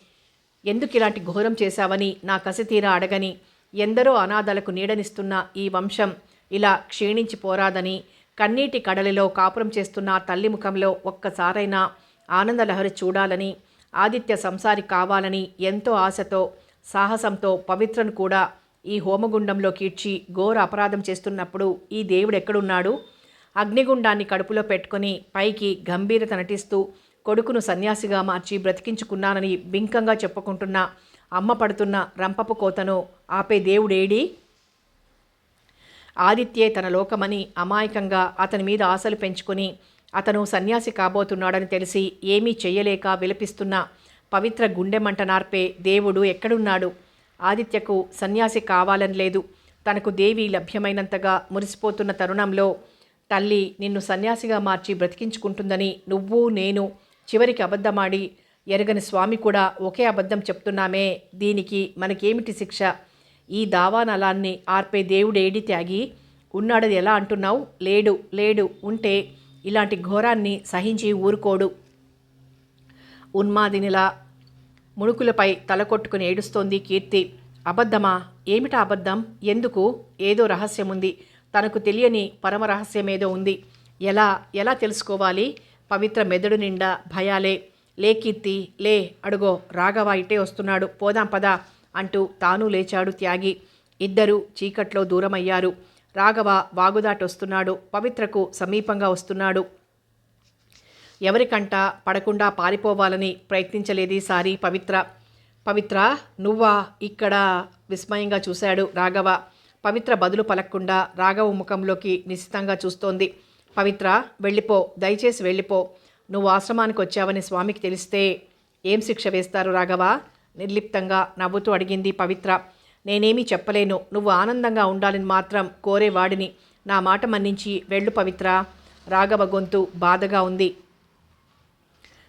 ఎందుకు ఇలాంటి ఘోరం చేశావని నా కసితీరా అడగని, ఎందరో అనాథలకు నీడనిస్తున్న ఈ వంశం ఇలా క్షీణించిపోరాదని, కన్నీటి కడలిలో కాపురం చేస్తున్న తల్లి ముఖంలో ఒక్కసారైనా ఆనందలహరి చూడాలని, ఆదిత్య సంసారి కావాలని ఎంతో ఆశతో సాహసంతో పవిత్రను కూడా ఈ హోమగుండంలో కీడ్చి ఘోర అపరాధం చేస్తున్నప్పుడు ఈ దేవుడు ఎక్కడున్నాడు? అగ్నిగుండాన్ని కడుపులో పెట్టుకుని పైకి గంభీరత నటిస్తూ కొడుకును సన్యాసిగా మార్చి బ్రతికించుకున్నానని బింకంగా చెప్పుకుంటున్న అమ్మ పడుతున్న రంపపు కోతను ఆపే దేవుడేడి? ఆదిత్యే తన లోకమని అమాయకంగా అతని మీద ఆశలు పెంచుకొని అతను సన్యాసి కాబోతున్నాడని తెలిసి ఏమీ చెయ్యలేక విలపిస్తున్న పవిత్ర గుండె మంట నార్పే దేవుడు ఎక్కడున్నాడు? ఆదిత్యకు సన్యాసి కావాలని లేదు. తనకు దేవి లభ్యమైనంతగా మురిసిపోతున్న తరుణంలో తల్లి నిన్ను సన్యాసిగా మార్చి బ్రతికించుకుంటుందని నువ్వు నేను చివరికి అబద్ధమాడి ఎరగని స్వామి కూడా ఒకే అబద్ధం చెప్తున్నామే, దీనికి మనకేమిటి శిక్ష? ఈ దావానలాన్ని ఆర్పే దేవుడేడి త్యాగి ఉన్నాడది ఎలా అంటున్నావు? లేడు లేడు, ఉంటే ఇలాంటి ఘోరాన్ని సహించి ఊరుకోడు. ఉన్మాదినిలా ముణుకులపై తలకొట్టుకుని ఏడుస్తోంది కీర్తి. అబద్ధమా? ఏమిటా అబద్ధం? ఎందుకు? ఏదో రహస్యముంది, తనకు తెలియని పరమరహస్యమేదో ఉంది. ఎలా ఎలా తెలుసుకోవాలి? పవిత్ర మెదడు నిండా భయాలే. లే కీర్తి లే, అడుగో రాఘవ ఇటే వస్తున్నాడు, పోదాం పద అంటూ తాను లేచాడు త్యాగి. ఇద్దరూ చీకట్లో దూరమయ్యారు. రాఘవ వాగుదాటొస్తున్నాడు, పవిత్రకు సమీపంగా వస్తున్నాడు. ఎవరికంట పడకుండా పారిపోవాలని ప్రయత్నించలేదీసారి పవిత్ర. పవిత్ర నువ్వా ఇక్కడ? విస్మయంగా చూశాడు రాఘవ. పవిత్ర బదులు పలక్కుండా రాఘవ ముఖంలోకి నిశ్చితంగా చూస్తోంది. పవిత్ర వెళ్ళిపో, దయచేసి వెళ్ళిపో. నువ్వు ఆశ్రమానికి వచ్చావని స్వామికి తెలిస్తే ఏం శిక్ష వేస్తారు రాఘవ? నిర్లిప్తంగా నవ్వుతూ అడిగింది పవిత్ర. నేనేమీ చెప్పలేను, నువ్వు ఆనందంగా ఉండాలని మాత్రం కోరేవాడిని. నా మాట మన్నించి వెళ్ళు పవిత్ర. రాఘవ గొంతు బాధగా ఉంది.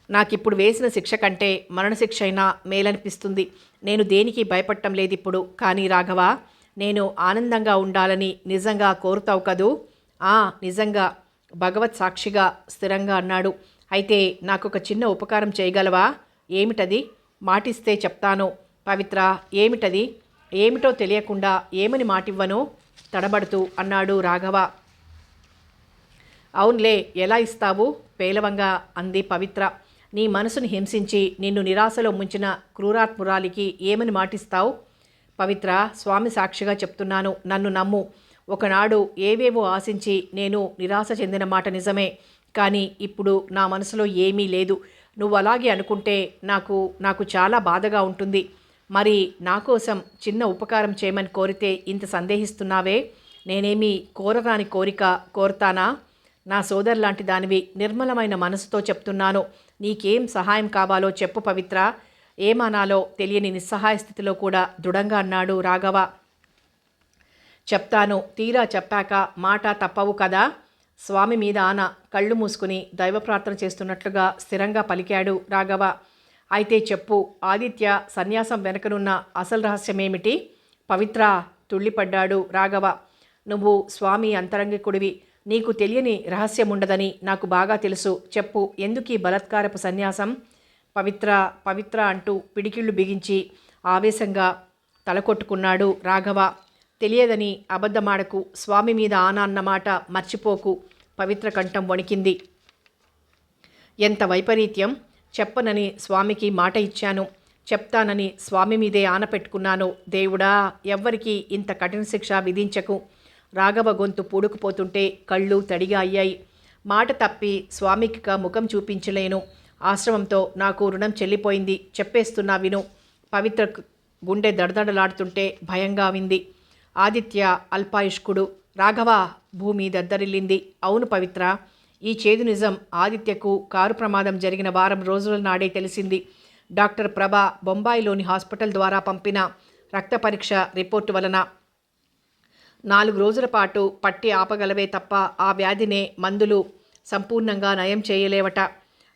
నాకిప్పుడు వేసిన శిక్ష కంటే మరణశిక్ష అయినా మేలనిపిస్తుంది. నేను దేనికి భయపడటం లేదిప్పుడు. కానీ రాఘవ, నేను ఆనందంగా ఉండాలని నిజంగా కోరుతావు కదూ? నిజంగా, భగవత్ సాక్షిగా స్థిరంగా అన్నాడు. అయితే నాకొక చిన్న ఉపకారం చేయగలవా? ఏమిటది? మాటిస్తే చెప్తాను. పవిత్ర ఏమిటది? ఏమిటో తెలియకుండా ఏమని మాటివ్వను? తడబడుతూ అన్నాడు రాఘవ. అవునులే, ఎలా ఇస్తావు? పేలవంగా అంది పవిత్ర. నీ మనసును హింసించి నిన్ను నిరాశలో ముంచిన క్రూరాత్మురాలికి ఏమని మాటిస్తావు? పవిత్ర, స్వామి సాక్షిగా చెప్తున్నాను, నన్ను నమ్ము. ఒకనాడు ఏవేవో ఆశించి నేను నిరాశ చెందిన మాట నిజమే, కానీ ఇప్పుడు నా మనసులో ఏమీ లేదు. నువ్వు అలాగే అనుకుంటే నాకు చాలా బాధగా ఉంటుంది. మరి నా కోసం చిన్న ఉపకారం చేయమని కోరితే ఇంత సందేహిస్తున్నావే? నేనేమీ కోరరాని కోరిక కోరుతానా? నా సోదరులాంటి దానివి, నిర్మలమైన మనసుతో చెప్తున్నాను. నీకేం సహాయం కావాలో చెప్పు పవిత్ర. ఏమనాలో తెలియని నిస్సహాయ స్థితిలో కూడా దృఢంగా అన్నాడు రాఘవ. చెప్తాను, తీరా చెప్పాక మాట తప్పవు కదా? స్వామి మీద ఆన కళ్ళు మూసుకుని దైవ ప్రార్థన చేస్తున్నట్లుగా స్థిరంగా పలికాడు రాఘవ. అయితే చెప్పు, ఆదిత్య సన్యాసం వెనకనున్న అసలు రహస్యమేమిటి? పవిత్ర, తుళ్ళిపడ్డాడు రాఘవ. నువ్వు స్వామి అంతరంగికుడివి, నీకు తెలియని రహస్యముండదని నాకు బాగా తెలుసు. చెప్పు, ఎందుకీ బలత్కారపు సన్యాసం? పవిత్ర పవిత్ర అంటూ పిడికిళ్ళు బిగించి ఆవేశంగా తలకొట్టుకున్నాడు రాఘవ. తెలియదని అబద్ధమాడకు, స్వామి మీద ఆన అన్నమాట మర్చిపోకు. పవిత్ర కంఠం వణికింది. ఎంత వైపరీత్యం! చెప్పనని స్వామికి మాట ఇచ్చాను, చెప్తానని స్వామి మీదే ఆన పెట్టుకున్నాను. దేవుడా, ఎవ్వరికీ ఇంత కఠిన శిక్ష విధించకు. రాఘవ గొంతు పూడుకుపోతుంటే కళ్ళు తడిగా అయ్యాయి. మాట తప్పి స్వామికి ముఖం చూపించలేను. ఆశ్రమంతో నాకు రుణం చెల్లిపోయింది. చెప్పేస్తున్నా విను. పవిత్ర గుండె దడదడలాడుతుంటే భయంగా వింది. ఆదిత్య అల్పాయుష్కుడు. రాఘవ, భూమి దద్దరిల్లింది. అవును పవిత్ర, ఈ చేదు నిజం ఆదిత్యకు కారు ప్రమాదం జరిగిన వారం రోజుల నాడే తెలిసింది. డాక్టర్ ప్రభ బొంబాయిలోని హాస్పిటల్ ద్వారా పంపిన రక్త పరీక్ష రిపోర్టు వలన 4 రోజుల పాటు పట్టి ఆపగలవే తప్ప ఆ వ్యాధినే మందులు సంపూర్ణంగా నయం చేయలేవట.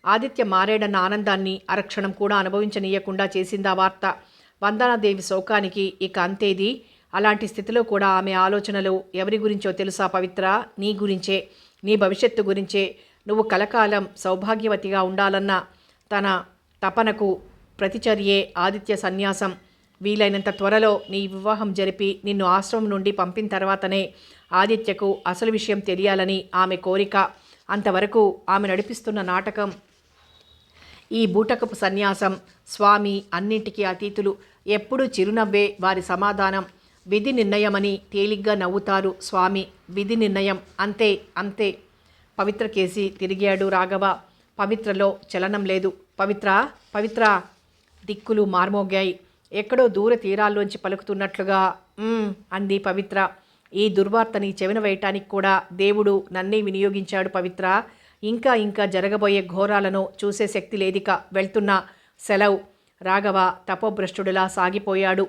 ఆదిత్య మారేడన్న ఆనందాన్ని అరక్షణం కూడా అనుభవించనీయకుండా చేసిందా వార్త. వందనాదేవి శోకానికి ఇక అంతేది. అలాంటి స్థితిలో కూడా ఆమె ఆలోచనలు ఎవరి గురించో తెలుసా పవిత్ర? నీ గురించే, నీ భవిష్యత్తు గురించే. నువ్వు కలకాలం సౌభాగ్యవతిగా ఉండాలన్న తన తపనకు ప్రతిచర్యే ఆదిత్య సన్యాసం. వీలైనంత త్వరలో నీ వివాహం జరిపి నిన్ను ఆశ్రమం నుండి పంపిన తర్వాతనే ఆదిత్యకు అసలు విషయం తెలియాలని ఆమె కోరిక. అంతవరకు ఆమె నడిపిస్తున్న నాటకం ఈ బూటకపు సన్యాసం. స్వామి అన్నింటికీ అతీతులు. ఎప్పుడూ చిరునవ్వే వారి సమాధానం. విధి నిర్ణయమని తేలిగ్గా నవ్వుతారు స్వామి. విధి నిర్ణయం, అంతే అంతే. పవిత్ర కేసి తిరిగాడు రాఘవ. పవిత్రలో చలనం లేదు. పవిత్ర పవిత్ర దిక్కులు మార్మోగాయి. ఎక్కడో దూర తీరాల్లోంచి పలుకుతున్నట్లుగా అంది పవిత్ర. ఈ దుర్వార్తని చెవిన వేయటానికి కూడా దేవుడు నన్నే వినియోగించాడు పవిత్ర. ఇంకా ఇంకా జరగబోయే ఘోరాలను చూసే శక్తి లేదిక. వెళ్తున్నా, సెలవు. రాఘవ తపోభ్రష్టుడిలా సాగిపోయాడు.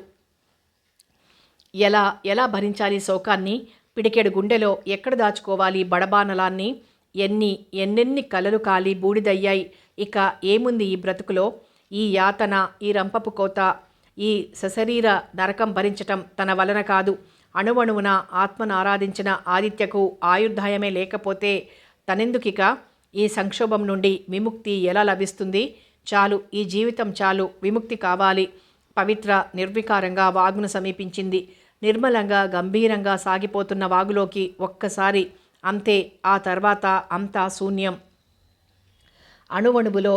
ఎలా ఎలా భరించాలి శోకాన్ని? పిడికెడు గుండెలో ఎక్కడ దాచుకోవాలి బడబానలాన్ని? ఎన్నెన్ని కలలు కాలి బూడిదయ్యాయి. ఇక ఏముంది ఈ బ్రతుకులో? ఈ యాతన, ఈ రంపపు కోత, ఈ సశరీర నరకం భరించటం తన వలన కాదు. అణువణువున ఆత్మను ఆరాధించిన ఆదిత్యకు ఆయుర్దాయమే లేకపోతే తనెందుకిక? ఈ సంక్షోభం నుండి విముక్తి ఎలా లభిస్తుంది? చాలు, ఈ జీవితం చాలు, విముక్తి కావాలి. పవిత్ర నిర్వికారంగా వాగును సమీపించింది. నిర్మలంగా గంభీరంగా సాగిపోతున్న వాగులోకి ఒక్కసారి, అంతే. ఆ తర్వాత అంతా శూన్యం. అణువణువులో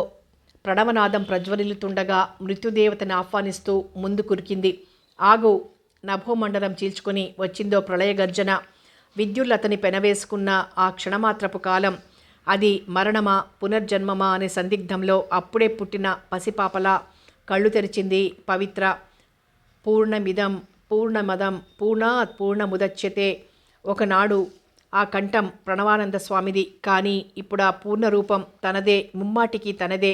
ప్రణవనాదం ప్రజ్వలిల్లుతుండగా మృత్యుదేవతని ఆహ్వానిస్తూ ముందు కురికింది. ఆగు! నభోమండలం చీల్చుకొని వచ్చిందో ప్రళయగర్జన. విద్యుల్లతని పెనవేసుకున్న ఆ క్షణమాత్రపు కాలం, అది మరణమా పునర్జన్మమా అనే సందిగ్ధంలో అప్పుడే పుట్టిన పసిపాపలా కళ్ళు తెరిచింది పవిత్ర. పూర్ణమిదం పూర్ణమదం పూర్ణాత్ పూర్ణముదచ్యతే. ఒకనాడు ఆ కంఠం ప్రణవానంద స్వామిది. కానీ ఇప్పుడు ఆ పూర్ణరూపం తనదే, ముమ్మాటికి తనదే.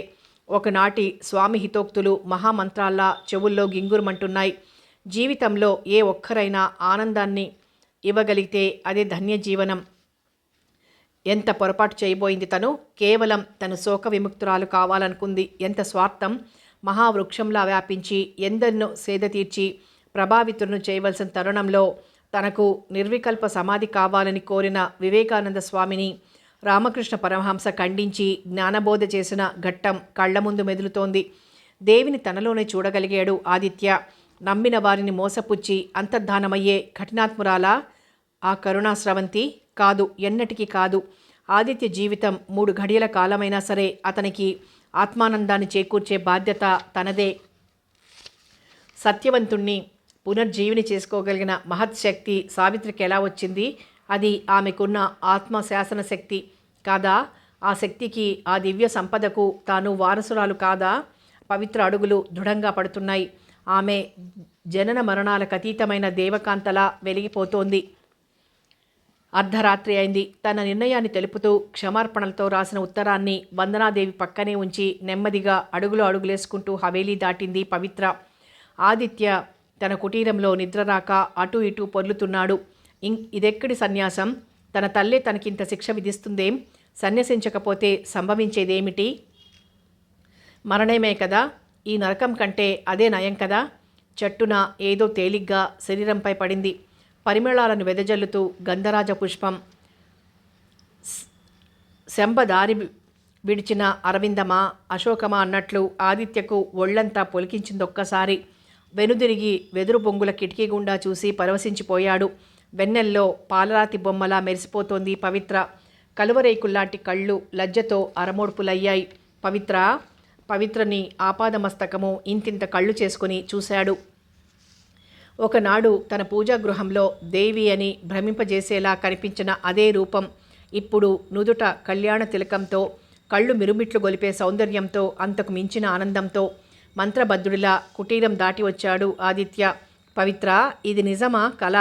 ఒకనాటి స్వామి హితోక్తులు మహామంత్రాల్లా చెవుల్లో గింగురుమంటున్నాయి. జీవితంలో ఏ ఒక్కరైనా ఆనందాన్ని ఇవ్వగలిగితే అదే ధన్యజీవనం. ఎంత పొరపాటు చేయబోయింది తను! కేవలం తను శోక విముక్తురాలు కావాలనుకుంది. ఎంత స్వార్థం! మహావృక్షంలా వ్యాపించి ఎందరినో సేద తీర్చి ప్రభావితులను చేయవలసిన తరుణంలో తనకు నిర్వికల్ప సమాధి కావాలని కోరిన వివేకానంద స్వామిని రామకృష్ణ పరమహంస ఖండించి జ్ఞానబోధ చేసిన ఘట్టం కళ్ల ముందు మెదులుతోంది. దేవిని తనలోనే చూడగలిగాడు ఆదిత్య. నమ్మిన వారిని మోసపుచ్చి అంతర్ధానమయ్యే కఠినాత్మురాలా ఆ కరుణాస్రవంతి? కాదు, ఎన్నటికీ కాదు. ఆదిత్య జీవితం 3 ఘడియల కాలమైనా సరే అతనికి ఆత్మానందాన్ని చేకూర్చే బాధ్యత తనదే. సత్యవంతుణ్ణి పునర్జీవిని చేసుకోగలిగిన మహత్శక్తి సావిత్రికి ఎలా వచ్చింది? అది ఆమెకున్న ఆత్మశాసన శక్తి కాదా? ఆ శక్తికి, ఆ దివ్య సంపదకు తాను వారసురాలు కాదా? పవిత్ర అడుగులు దృఢంగా పడుతున్నాయి. ఆమె జనన మరణాలకు అతీతమైన దేవకాంతలా వెలిగిపోతోంది. అర్ధరాత్రి అయింది. తన నిర్ణయాన్ని తెలుపుతూ క్షమార్పణలతో రాసిన ఉత్తరాన్ని వందనాదేవి పక్కనే ఉంచి నెమ్మదిగా అడుగులేసుకుంటూ హవేలీ దాటింది పవిత్ర. ఆదిత్య తన కుటీరంలో నిద్రరాక అటూ ఇటూ పొర్లుతున్నాడు. ఇదెక్కడి సన్యాసం? తన తల్లే తనకింత శిక్ష విధిస్తుందేం? సన్యసించకపోతే సంభవించేదేమిటి? మరణమే కదా. ఈ నరకం కంటే అదే నయం కదా. చెట్టున ఏదో తేలిగ్గా శరీరంపై పడింది. పరిమళాలను వెదజల్లుతూ గంధరాజ పుష్పం. శంబదారి విడిచిన అరవిందమా అశోకమా అన్నట్లు ఆదిత్యకు ఒళ్లంతా పొలికించిందొక్కసారి. వెనుదిరిగి వెదురు బొంగుల కిటికీ గుండా చూసి పరవశించిపోయాడు. వెన్నెల్లో పాలరాతి బొమ్మలా మెరిసిపోతోంది పవిత్ర. కలువరేకుల్లాంటి కళ్ళు లజ్జతో అరమోడ్పులయ్యాయి. పవిత్రని ఆపాదమస్తకము ఇంతింత కళ్ళు చేసుకుని చూశాడు. ఒకనాడు తన పూజాగృహంలో దేవి అని భ్రమింపజేసేలా కనిపించిన అదే రూపం ఇప్పుడు నుదుట కళ్యాణ తిలకంతో, కళ్ళు మిరుమిట్లు గొలిపే సౌందర్యంతో, అంతకు మించిన ఆనందంతో మంత్రబద్ధుడిలా కుటీరం దాటి వచ్చాడు ఆదిత్య. పవిత్ర, ఇది నిజమా కళ?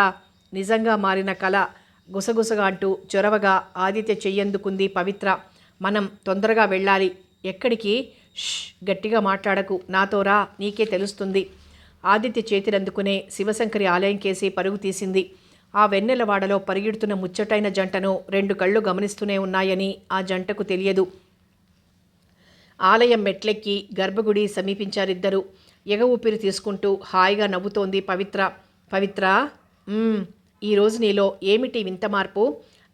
నిజంగా మారిన కళ. గుసగుసగా అంటూ చొరవగా ఆదిత్య చెయ్యందుకుంది పవిత్ర. మనం తొందరగా వెళ్ళాలి. ఎక్కడికి? గట్టిగా మాట్లాడకు, నాతో రా, నీకే తెలుస్తుంది. ఆదిత్య చేతినందుకునే శివశంకరి ఆలయం కేసి పరుగు తీసింది. ఆ వెన్నెలవాడలో పరిగెడుతున్న ముచ్చటైన జంటను 2 కళ్ళు గమనిస్తూనే ఉన్నాయని ఆ జంటకు తెలియదు. ఆలయం మెట్లెక్కి గర్భగుడి సమీపించారిద్దరూ. ఎగ ఊపిరి తీసుకుంటూ హాయిగా నవ్వుతోంది పవిత్ర. ఈరోజు నీలో ఏమిటి వింత మార్పు?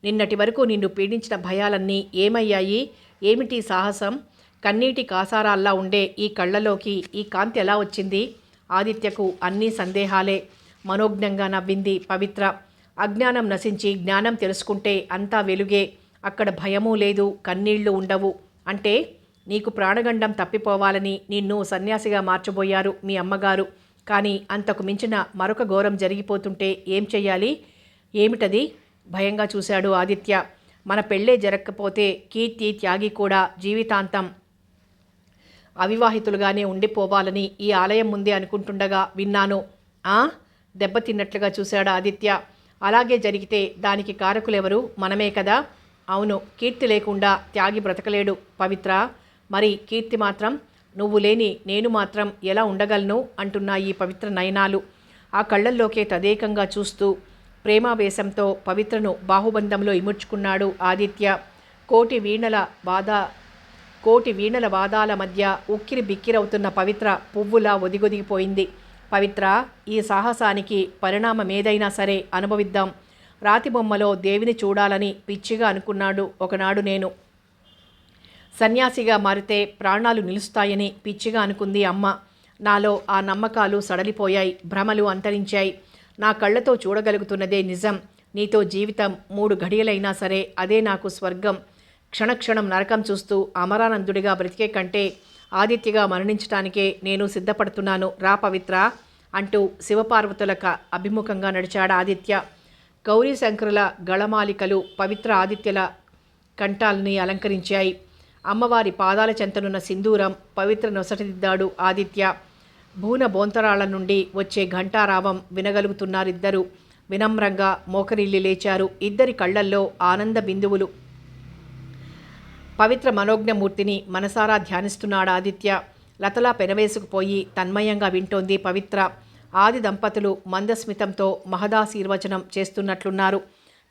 నిన్నటి వరకు నిన్ను పీడించిన భయాలన్నీ ఏమయ్యాయి? ఏమిటి సాహసం? కన్నీటి కాసారాల్లా ఉండే ఈ కళ్ళలోకి ఈ కాంతి ఎలా వచ్చింది? ఆదిత్యకు అన్నీ సందేహాలే. మనోజ్ఞంగా నవ్వింది పవిత్ర. అజ్ఞానం నశించి జ్ఞానం తెలుసుకుంటే అంతా వెలుగే. అక్కడ భయమూ లేదు, కన్నీళ్లు ఉండవు. అంటే నీకు ప్రాణగండం తప్పిపోవాలని నిన్ను సన్యాసిగా మార్చబోయారు మీ అమ్మగారు. కానీ అంతకు మించిన మరొక ఘోరం జరిగిపోతుంటే ఏం చెయ్యాలి? ఏమిటది? భయంగా చూశాడు ఆదిత్య. మన పెళ్ళే జరగకపోతే కీర్తి, త్యాగి కూడా జీవితాంతం అవివాహితులుగానే ఉండిపోవాలని ఈ ఆలయం ముందే అనుకుంటుండగా విన్నాను. దెబ్బతిన్నట్లుగా చూశాడు ఆదిత్య. అలాగే జరిగితే దానికి కారకులెవరు? మనమే కదా. అవును, కీర్తి లేకుండా త్యాగి బ్రతకలేడు పవిత్ర. మరి కీర్తి మాత్రం? నువ్వు లేని నేను మాత్రం ఎలా ఉండగలను అంటున్నా ఈ పవిత్ర నయనాలు. ఆ కళ్ళల్లోకే తదేకంగా చూస్తూ ప్రేమావేశంతో పవిత్రను బాహుబంధంలో ఇముడ్చుకున్నాడు ఆదిత్య. కోటి వీణల వాద కోటి వీణల వాదాల మధ్య ఉక్కిరి బిక్కిరవుతున్న పవిత్ర పువ్వులా ఒదిగొదిగిపోయింది. పవిత్ర, ఈ సాహసానికి పరిణామమేదైనా సరే అనుభవిద్దాం. రాతిబొమ్మలో దేవిని చూడాలని పిచ్చిగా అనుకున్నాడు ఒకనాడు నేను. సన్యాసిగా మారితే ప్రాణాలు నిలుస్తాయని పిచ్చిగా అనుకుంది అమ్మ. నాలో ఆ నమ్మకాలు సడలిపోయాయి, భ్రమలు అంతరించాయి. నా కళ్ళతో చూడగలుగుతున్నదే నిజం. నీతో జీవితం 3 ఘడియలైనా సరే అదే నాకు స్వర్గం. క్షణక్షణం నరకం చూస్తూ అమరానందుడిగా బ్రతికే కంటే ఆదిత్యగా మరణించటానికే నేను సిద్ధపడుతున్నాను. రా పవిత్ర అంటూ శివపార్వతులకు అభిముఖంగా నడిచాడు ఆదిత్య. గౌరీశంకరుల గళమాలికలు పవిత్ర ఆదిత్యల కంఠాలని అలంకరించాయి. అమ్మవారి పాదాల చెంతనున్న సింధూరం పవిత్ర నొసటిదిద్దాడు ఆదిత్య. భూన బోంతరాల నుండి వచ్చే ఘంటారావం వినగలుగుతున్నారిద్దరూ. వినమ్రంగా మోకరిల్లి లేచారు. ఇద్దరి కళ్ళల్లో ఆనంద బిందువులు. పవిత్ర మనోజ్ఞమూర్తిని మనసారా ధ్యానిస్తున్నాడు ఆదిత్య. లతలా పెనవేసుకుపోయి తన్మయంగా వింటోంది పవిత్ర. ఆది దంపతులు మందస్మితంతో మహదాశీర్వచనం చేస్తున్నట్లున్నారు.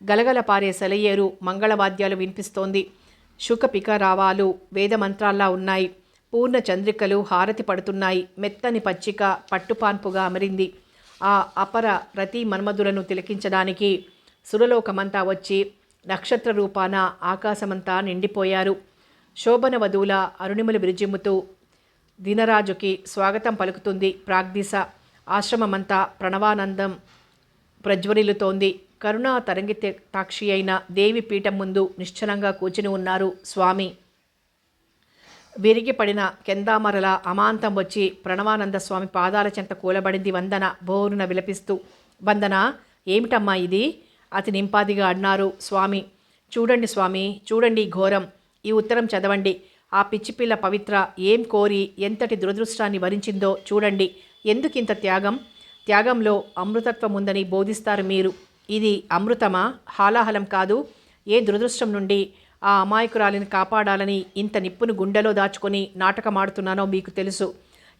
గలగల పారే సెలయేరు మంగళవాద్యాలు వినిపిస్తోంది. శుకపికరావాలు వేదమంత్రాల్లా ఉన్నాయి. పూర్ణ చంద్రికలు హారతి పడుతున్నాయి. మెత్తని పచ్చిక పట్టుపాన్పుగా అమరింది. ఆ అపర రతి మన్మధులను తిలకించడానికి సురలోకమంతా వచ్చి నక్షత్ర రూపాన ఆకాశమంతా నిండిపోయారు. శోభన వధువుల అరుణిమలు విరిజిమ్ముతూ దినరాజుకి స్వాగతం పలుకుతుంది ప్రాగ్దిశ. ఆశ్రమమంతా ప్రణవానందం ప్రజ్వరిల్లుతోంది. కరుణా తరంగితాక్షి అయిన దేవి పీఠం ముందు నిశ్చలంగా కూర్చుని ఉన్నారు స్వామి. విరిగిపడిన కెందామరల అమాంతం వచ్చి ప్రణవానంద స్వామి పాదాల చెంత కూలబడింది వందన బోరున విలపిస్తూ. వందన, ఏమిటమ్మా ఇది? అతి నింపాదిగా అన్నారు స్వామి. చూడండి స్వామి, చూడండి ఘోరం. ఈ ఉత్తరం చదవండి. ఆ పిచ్చిపిల్ల పవిత్ర ఏం కోరి ఎంతటి దురదృష్టాన్ని వరించిందో చూడండి. ఎందుకింత త్యాగం? త్యాగంలో అమృతత్వం ఉందని బోధిస్తారు మీరు. ఇది అమృతమా? హాలాహలం కాదు. ఏ దురదృష్టం నుండి ఆ అమాయకురాలిని కాపాడాలని ఇంత నిప్పును గుండెలో దాచుకొని నాటకమాడుతున్నానో మీకు తెలుసు.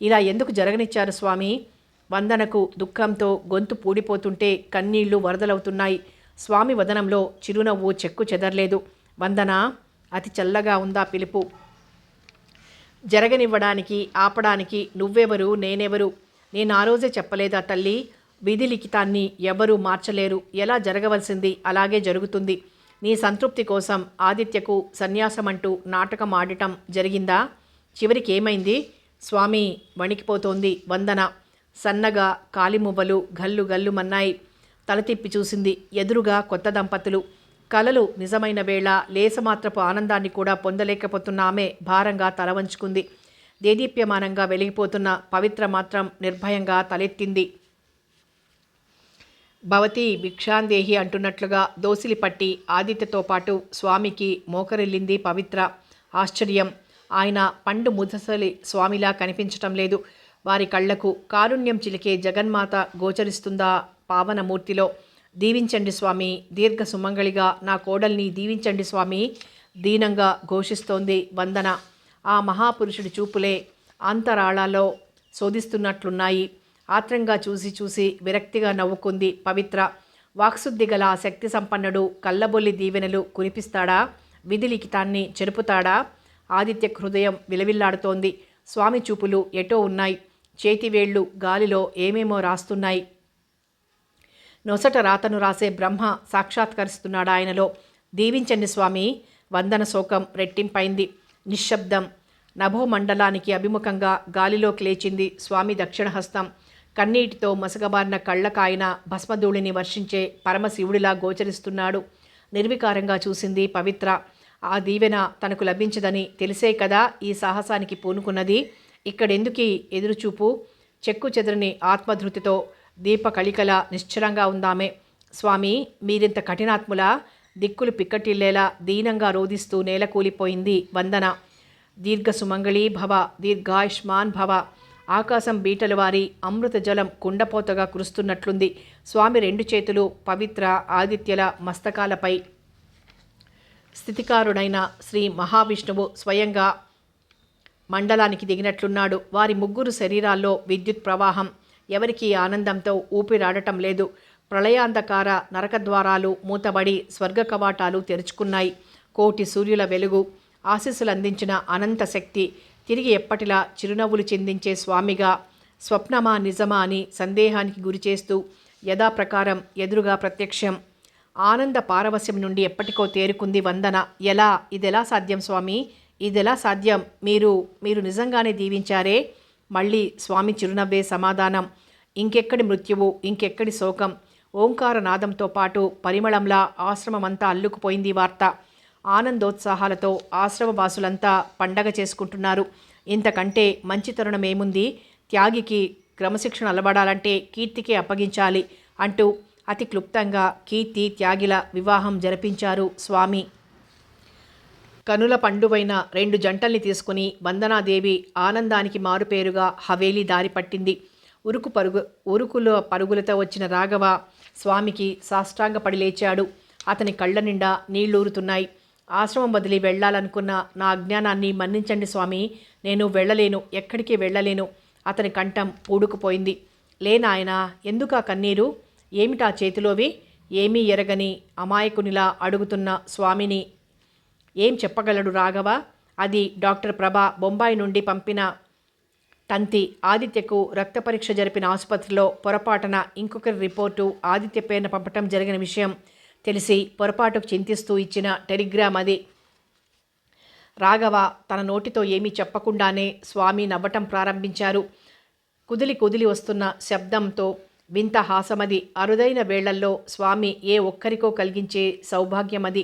ఇలా ఎందుకు జరగనిచ్చారు స్వామి? వందనకు దుఃఖంతో గొంతు పూడిపోతుంటే కన్నీళ్లు వరదలవుతున్నాయి. స్వామి వదనంలో చిరునవ్వు చెక్కు చెదరలేదు. వందన, అతి చల్లగా ఉందా పిలుపు. జరగనివ్వడానికి ఆపడానికి నువ్వెవరు, నేనెవరు? నేను ఆ రోజే చెప్పలేదా తల్లి? విధి లిఖితాన్ని ఎవరూ మార్చలేరు. ఎలా జరగవలసింది అలాగే జరుగుతుంది. నీ సంతృప్తి కోసం ఆదిత్యకు సన్యాసమంటూ నాటకం ఆడటం జరిగిందా? చివరికి ఏమైంది? స్వామి వణికిపోతోంది వందన. సన్నగా కాలిమువ్వలు గల్లు గల్లుమన్నాయి. తల తిప్పి చూసింది. ఎదురుగా కొత్త దంపతులు. కలలు నిజమైన వేళ లేసమాత్రపు ఆనందాన్ని కూడా పొందలేకపోతున్న ఆమె భారంగా తల వంచుకుంది. దేదీప్యమానంగా వెలిగిపోతున్న పవిత్ర మాత్రం నిర్భయంగా తలెత్తింది. భవతి భిక్షాందేహి అంటున్నట్లుగా దోసిలి పట్టి ఆదిత్యతో పాటు స్వామికి మోకరిల్లింది పవిత్ర. ఆశ్చర్యం, ఆయన పండు ముదసలి స్వామిలా కనిపించటం లేదు. వారి కళ్లకు కారుణ్యం చిలికే జగన్మాత గోచరిస్తుందా పావనమూర్తిలో. దీవించండి స్వామి, దీర్ఘ సుమంగళిగా నా కోడల్ని దీవించండి స్వామి, దీనంగా ఘోషిస్తోంది వందన. ఆ మహాపురుషుడి చూపులే అంతరాళాల్లో శోధిస్తున్నట్లున్నాయి. ఆత్రంగా చూసి చూసి విరక్తిగా నవ్వుకుంది పవిత్ర. వాక్శుద్ధి గల శక్తి సంపన్నుడు కళ్ళబొల్లి దీవెనలు కురిపిస్తాడా? విధి లిఖితాన్ని చెరుపుతాడా? ఆదిత్య హృదయం విలవిల్లాడుతోంది. స్వామి చూపులు ఎటో ఉన్నాయి. చేతివేళ్లు గాలిలో ఏమేమో రాస్తున్నాయి. నొసట రాతను రాసే బ్రహ్మ సాక్షాత్కరిస్తున్నాడు ఆయనలో. దీవించండి స్వామి. వందన శోకం రెట్టింపైంది. నిశ్శబ్దం. నభోమండలానికి అభిముఖంగా గాలిలోకి లేచింది స్వామి దక్షిణహస్తం. కన్నీటితో మసగబారిన కళ్ళకాయన భస్మధూళిని వర్షించే పరమశివుడిలా గోచరిస్తున్నాడు. నిర్వికారంగా చూసింది పవిత్ర. ఆ దీవెన తనకు లభించదని తెలిసే కదా ఈ సాహసానికి పూనుకున్నది. ఇక్కడెందుకీ ఎదురుచూపు? చెక్కు చెదరని ఆత్మధృతితో దీపకళికల నిశ్చలంగా ఉందామే. స్వామి, మీరింత కఠినాత్ములా? దిక్కులు పిక్కటిల్లేలా దీనంగా రోధిస్తూ నేలకూలిపోయింది వందన. దీర్ఘ సుమంగళీ భవ, దీర్ఘాయుష్మాన్ భవ. ఆకాశం బీటలు వారి అమృత జలం కుండపోతగా కురుస్తున్నట్లుంది. స్వామి 2 చేతులు పవిత్ర ఆదిత్యల మస్తకాలపై. స్థితికారుడైన శ్రీ మహావిష్ణువు స్వయంగా మండలానికి దిగినట్లున్నాడు. వారి ముగ్గురు శరీరాల్లో విద్యుత్ ప్రవాహం. ఎవరికీ ఆనందంతో ఊపిరాడటం లేదు. ప్రళయాంధకార నరకద్వారాలు మూతబడి స్వర్గ కవాటాలు తెరుచుకున్నాయి. కోటి సూర్యుల వెలుగు ఆశీస్సులందించిన అనంత శక్తి తిరిగి ఎప్పటిలా చిరునవ్వులు చిందించే స్వామిగా స్వప్నమా నిజమా అని సందేహానికి గురిచేస్తూ యథాప్రకారం ఎదురుగా ప్రత్యక్షం. ఆనంద పారవస్యం నుండి ఎప్పటికో తేరుకుంది వందన. ఇదెలా సాధ్యం స్వామి? ఇదెలా సాధ్యం? మీరు నిజంగానే దీవించారే? మళ్ళీ స్వామి చిరునవ్వే సమాధానం. ఇంకెక్కడి మృత్యువు, ఇంకెక్కడి శోకం. ఓంకార నాదంతో పాటు పరిమళంలా ఆశ్రమమంతా అల్లుకుపోయింది వార్త. ఆనందోత్సాహాలతో ఆశ్రమవాసులంతా పండగ చేసుకుంటున్నారు. ఇంతకంటే మంచి తరుణం ఏముంది? త్యాగికి క్రమశిక్షణ అలవడాలంటే కీర్తికే అప్పగించాలి అంటూ అతి క్లుప్తంగా కీర్తి త్యాగిల వివాహం జరిపించారు స్వామి. కనుల పండువైన 2 జంటల్ని తీసుకుని వందనాదేవి ఆనందానికి మారుపేరుగా హవేలీ దారి పట్టింది. ఉరుకుల పరుగులతో వచ్చిన రాఘవ స్వామికి సాష్టాంగపడి లేచాడు. అతని కళ్ళ నిండా నీళ్లూరుతున్నాయి. ఆశ్రమం వదిలి వెళ్ళాలనుకున్న నా అజ్ఞానాన్ని మన్నించండి స్వామి, నేను వెళ్ళలేను, ఎక్కడికి వెళ్ళలేను. అతని కంఠం పూడుకుపోయింది. లేనాయనా, ఎందుకా కన్నీరు? ఏమిటా చేతిలోవి? ఏమీ ఎరగని అమాయకునిలా అడుగుతున్న స్వామిని ఏం చెప్పగలడు రాఘవ? అది డాక్టర్ ప్రభా బొంబాయి నుండి పంపిన తంతి. ఆదిత్యకు రక్త పరీక్ష జరిపిన ఆసుపత్రిలో పొరపాటున ఇంకొకరి రిపోర్టు ఆదిత్య పేరున పంపటం జరిగిన విషయం తెలిసి పొరపాటుకు చింతిస్తూ ఇచ్చిన టెలిగ్రామ్ అది. రాఘవ తన నోటితో ఏమీ చెప్పకుండానే స్వామి నవ్వటం ప్రారంభించారు. కుదిలి వస్తున్న శబ్దంతో వింత హాసమది. అరుదైన వేళ్లల్లో స్వామి ఏ ఒక్కరికో కలిగించే సౌభాగ్యమది.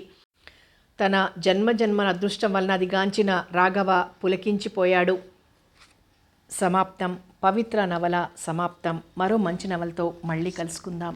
తన జన్మజన్మల అదృష్టం వలన అది గాంచిన రాఘవ పులకించిపోయాడు. సమాప్తం. పవిత్ర నవల సమాప్తం. మరో మంచి నవలతో మళ్ళీ కలుసుకుందాం.